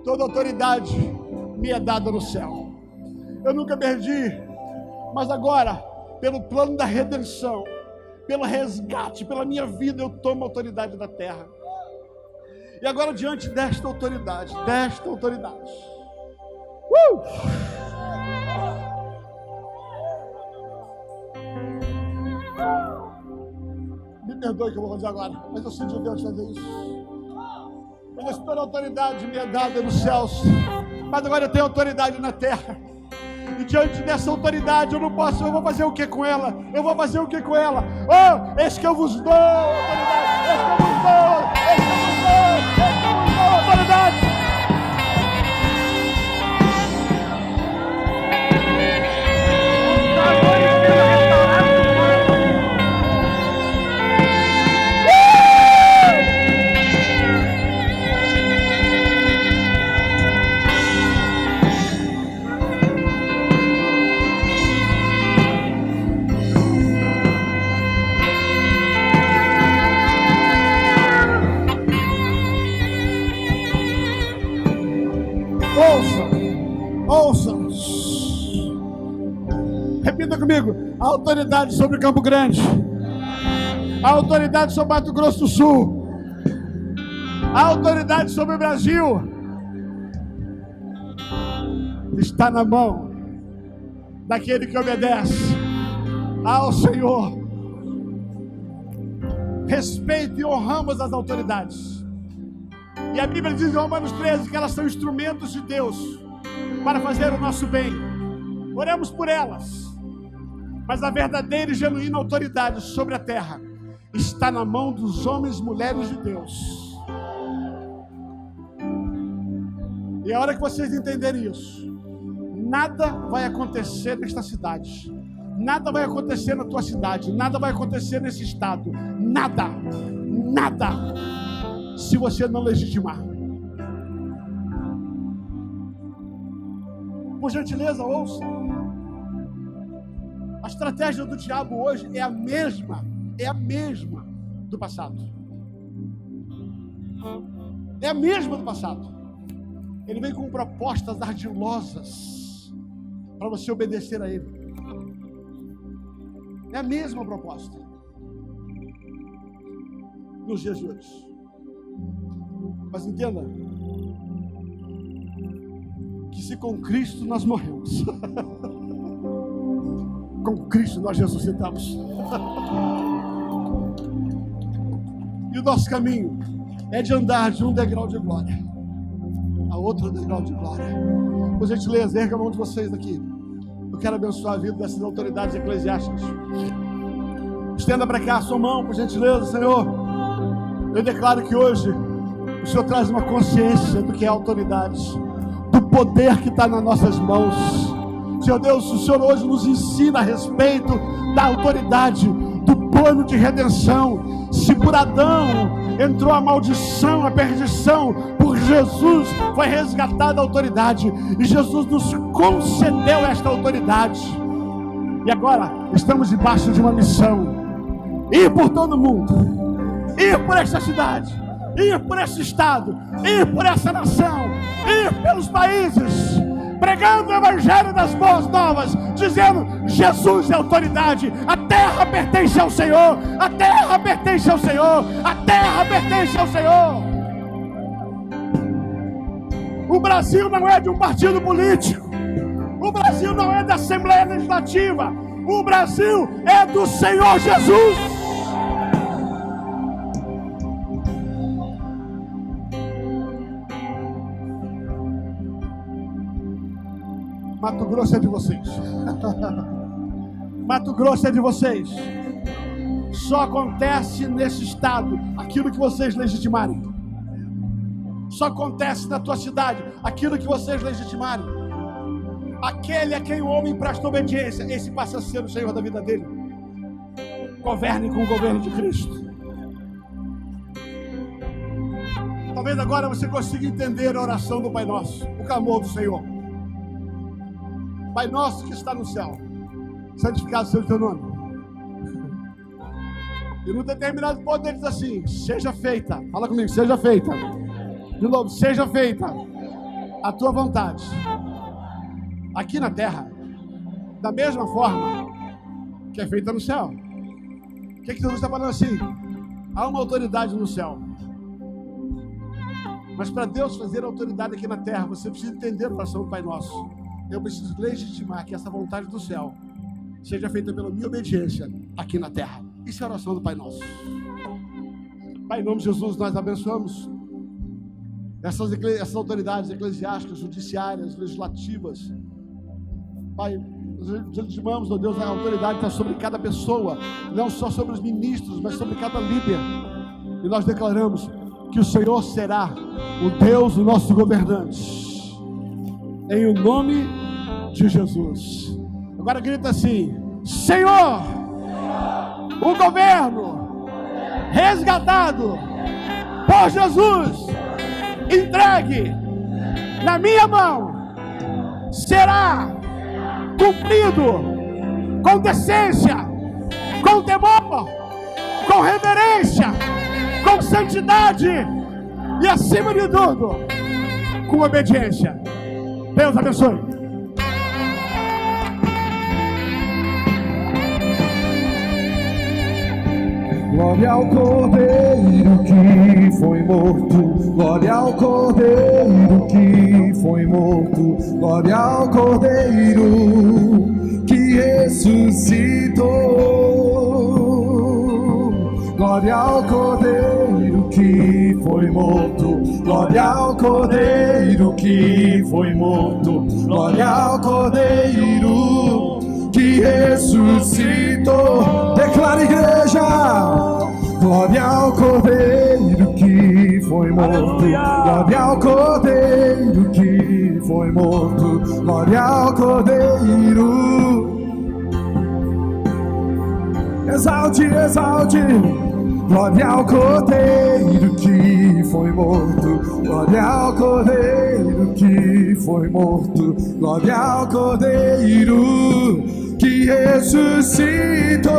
Toda autoridade me é dada no céu. Eu nunca perdi, mas agora, pelo plano da redenção, pelo resgate, pela minha vida, eu tomo a autoridade da terra. E agora, diante desta autoridade, me perdoe que eu vou fazer agora, mas eu sinto Deus fazer isso. Mas toda a autoridade me é dada nos céus, mas agora eu tenho autoridade na terra. E diante dessa autoridade eu não posso, eu vou fazer o que com ela? Eu vou fazer o que com ela? Oh, eis que eu vos dou autoridade, eis que eu vos dou, eis que eu vos dou, eis que eu vos dou autoridade. Ouça. Repita comigo: a autoridade sobre Campo Grande, a autoridade sobre Mato Grosso do Sul, a autoridade sobre o Brasil está na mão daquele que obedece, ao Senhor. Respeito e honramos as autoridades. E a Bíblia diz em Romanos 13 que elas são instrumentos de Deus para fazer o nosso bem. Oremos por elas. Mas a verdadeira e genuína autoridade sobre a terra está na mão dos homens e mulheres de Deus. E a hora que vocês entenderem isso, nada vai acontecer nesta cidade. Nada vai acontecer na tua cidade. Nada vai acontecer nesse estado. Nada. Nada. Se você não legitimar. Por gentileza, ouça. A estratégia do diabo hoje é a mesma do passado. É a mesma do passado. Ele vem com propostas ardilosas para você obedecer a ele. É a mesma proposta nos dias de hoje. Mas entenda que se com Cristo nós morremos, com Cristo nós ressuscitamos. E o nosso caminho é de andar de um degrau de glória a outro degrau de glória. Por gentileza, erga a mão de vocês aqui. Eu quero abençoar a vida dessas autoridades eclesiásticas. Estenda para cá a sua mão, por gentileza, Senhor. Eu declaro que hoje o Senhor traz uma consciência do que é autoridade, do poder que está nas nossas mãos. Senhor Deus, o Senhor hoje nos ensina a respeito da autoridade, do plano de redenção. Se por Adão entrou a maldição, a perdição, por Jesus foi resgatada a autoridade. E Jesus nos concedeu esta autoridade. E agora estamos debaixo de uma missão. Ir por todo mundo, ir por esta cidade, ir por esse estado, ir por essa nação, ir pelos países, pregando o evangelho das boas novas, dizendo: Jesus é autoridade, a terra pertence ao Senhor, a terra pertence ao Senhor, a terra pertence ao Senhor. O Brasil não é de um partido político, o Brasil não é da Assembleia Legislativa, o Brasil é do Senhor Jesus. Mato Grosso é de vocês. Mato Grosso é de vocês. Só acontece nesse estado aquilo que vocês legitimarem. Só acontece na tua cidade aquilo que vocês legitimarem. Aquele a quem o homem presta obediência, esse passa a ser o Senhor da vida dele. Governe com o governo de Cristo. Talvez agora você consiga entender a oração do Pai Nosso, o clamor do Senhor. Pai nosso que está no céu, santificado seja o teu nome. E no determinado ponto ele diz assim: seja feita, fala comigo, seja feita. De novo, seja feita a tua vontade, aqui na terra, da mesma forma que é feita no céu. O que Jesus está falando assim? Há uma autoridade no céu. Mas para Deus fazer autoridade aqui na terra, você precisa entender a oração do Pai Nosso. Eu preciso legitimar que essa vontade do céu seja feita pela minha obediência aqui na terra. Isso é a oração do Pai Nosso. Pai, em nome de Jesus, nós abençoamos essas autoridades eclesiásticas, judiciárias, legislativas. Pai, nós legitimamos, ó Deus, a autoridade está sobre cada pessoa, não só sobre os ministros, mas sobre cada líder. E nós declaramos que o Senhor será o Deus, o nosso governante. Em o nome de Jesus. Agora grita assim: Senhor, o governo resgatado por Jesus, entregue na minha mão, será cumprido com decência, com temor, com reverência, com santidade e, acima de tudo, com obediência. Deus abençoe. Glória ao Cordeiro que foi morto, glória ao Cordeiro que foi morto, glória ao Cordeiro que ressuscitou. glória ao Cordeiro que foi morto, glória ao Cordeiro que foi morto, glória ao Cordeiro que ressuscitou. Declara, igreja, glória ao Cordeiro que foi morto, glória ao Cordeiro que foi morto, glória ao Cordeiro. Exalte, exalte, glória ao Cordeiro que foi morto, glória ao Cordeiro que foi morto, glória ao Cordeiro que ressuscitou.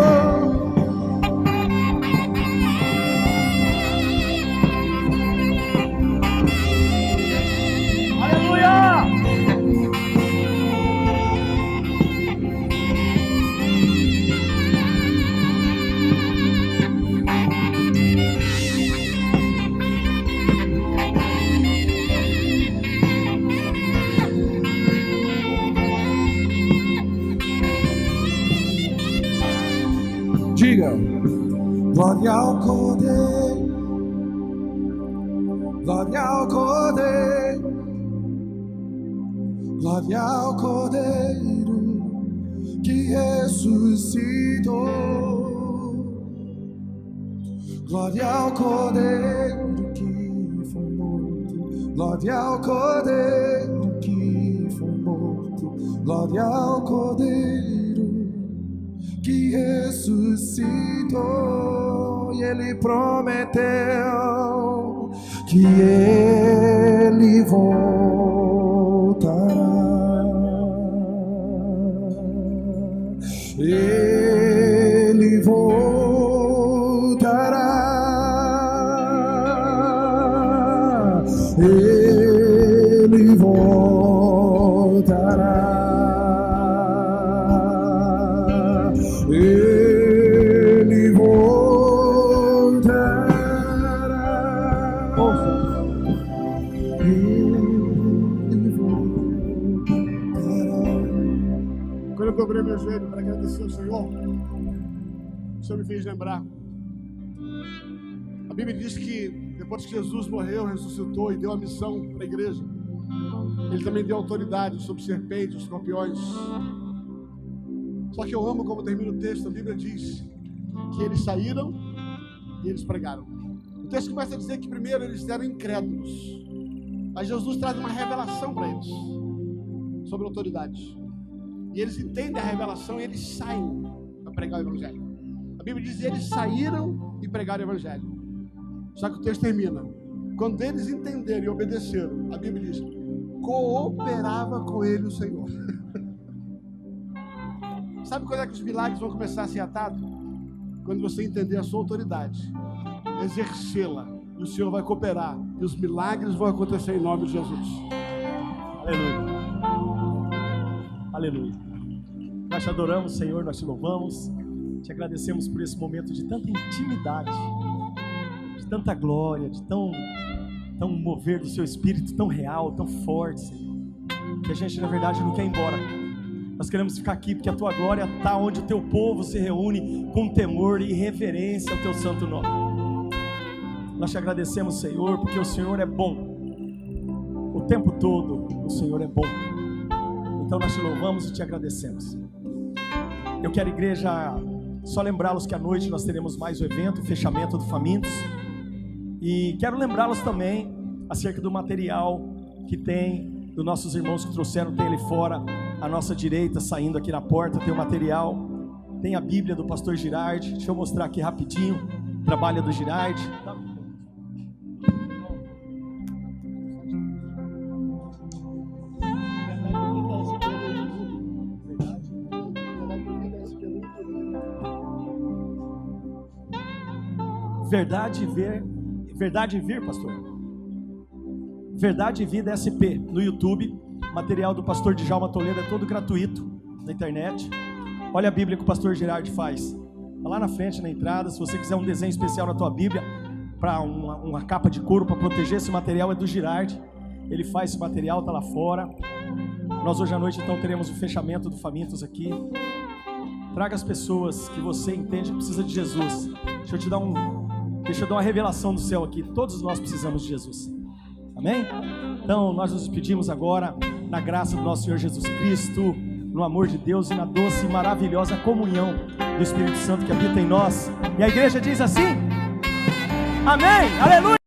Aleluia! Diga, glória ao Cordeiro, glória ao Cordeiro, glória ao Cordeiro que ressuscitou, glória ao Cordeiro que foi morto, glória ao Cordeiro que foi morto, glória ao Cordeiro que ressuscitou. E Ele prometeu que Ele voltará. Ele voltará. Ele voltará. Ele voltará. Ouça. Ele voltará. Quando eu dobrei meu joelho para agradecer ao Senhor, o Senhor me fez lembrar. A Bíblia diz que depois que Jesus morreu, ressuscitou e deu a missão para a igreja, Ele também deu autoridade sobre serpentes, escorpiões. Só que eu amo como termina o texto. A Bíblia diz que eles saíram e eles pregaram. O texto começa a dizer que primeiro eles eram incrédulos, mas Jesus traz uma revelação para eles sobre a autoridade. E eles entendem a revelação e eles saem para pregar o Evangelho. A Bíblia diz que eles saíram e pregaram o Evangelho. Só que o texto termina: quando eles entenderam e obedeceram, a Bíblia diz, cooperava com ele o Senhor. Sabe quando é que os milagres vão começar a ser atados? Quando você entender a sua autoridade, exercê-la, e o Senhor vai cooperar, e os milagres vão acontecer em nome de Jesus. Aleluia. Aleluia. Nós te adoramos, Senhor, nós te louvamos, te agradecemos por esse momento de tanta intimidade, de tanta glória, de tão mover do seu Espírito tão real, tão forte, Senhor, que a gente na verdade não quer ir embora. Nós queremos ficar aqui porque a tua glória está onde o teu povo se reúne com temor e reverência ao teu santo nome. Nós te agradecemos, Senhor, porque o Senhor é bom. O tempo todo o Senhor é bom. Então nós te louvamos e te agradecemos. Eu quero, igreja, só lembrá-los que à noite nós teremos mais um evento, o fechamento do Famintos. E quero lembrá-los também acerca do material que tem, dos nossos irmãos que trouxeram, tem ali fora, à nossa direita, saindo aqui na porta, tem o material, tem a Bíblia do pastor Girardi. Deixa eu mostrar aqui rapidinho, o trabalho do Girardi. Verdade e Vir, pastor. Verdade e Vida SP no YouTube. Material do pastor Djalma Toledo é todo gratuito na internet. Olha a Bíblia que o pastor Girardi faz. Tá lá na frente, na entrada. Se você quiser um desenho especial na tua Bíblia, para uma capa de couro para proteger, esse material é do Girardi. Ele faz esse material, tá lá fora. Nós hoje à noite então teremos o fechamento do Famintos aqui. Traga as pessoas que você entende que precisa de Jesus. Deixa eu te dar um Deixa eu dar uma revelação do céu aqui. Todos nós precisamos de Jesus. Amém? Então nós nos despedimos agora na graça do nosso Senhor Jesus Cristo, no amor de Deus e na doce e maravilhosa comunhão do Espírito Santo que habita em nós. E a igreja diz assim: amém, aleluia.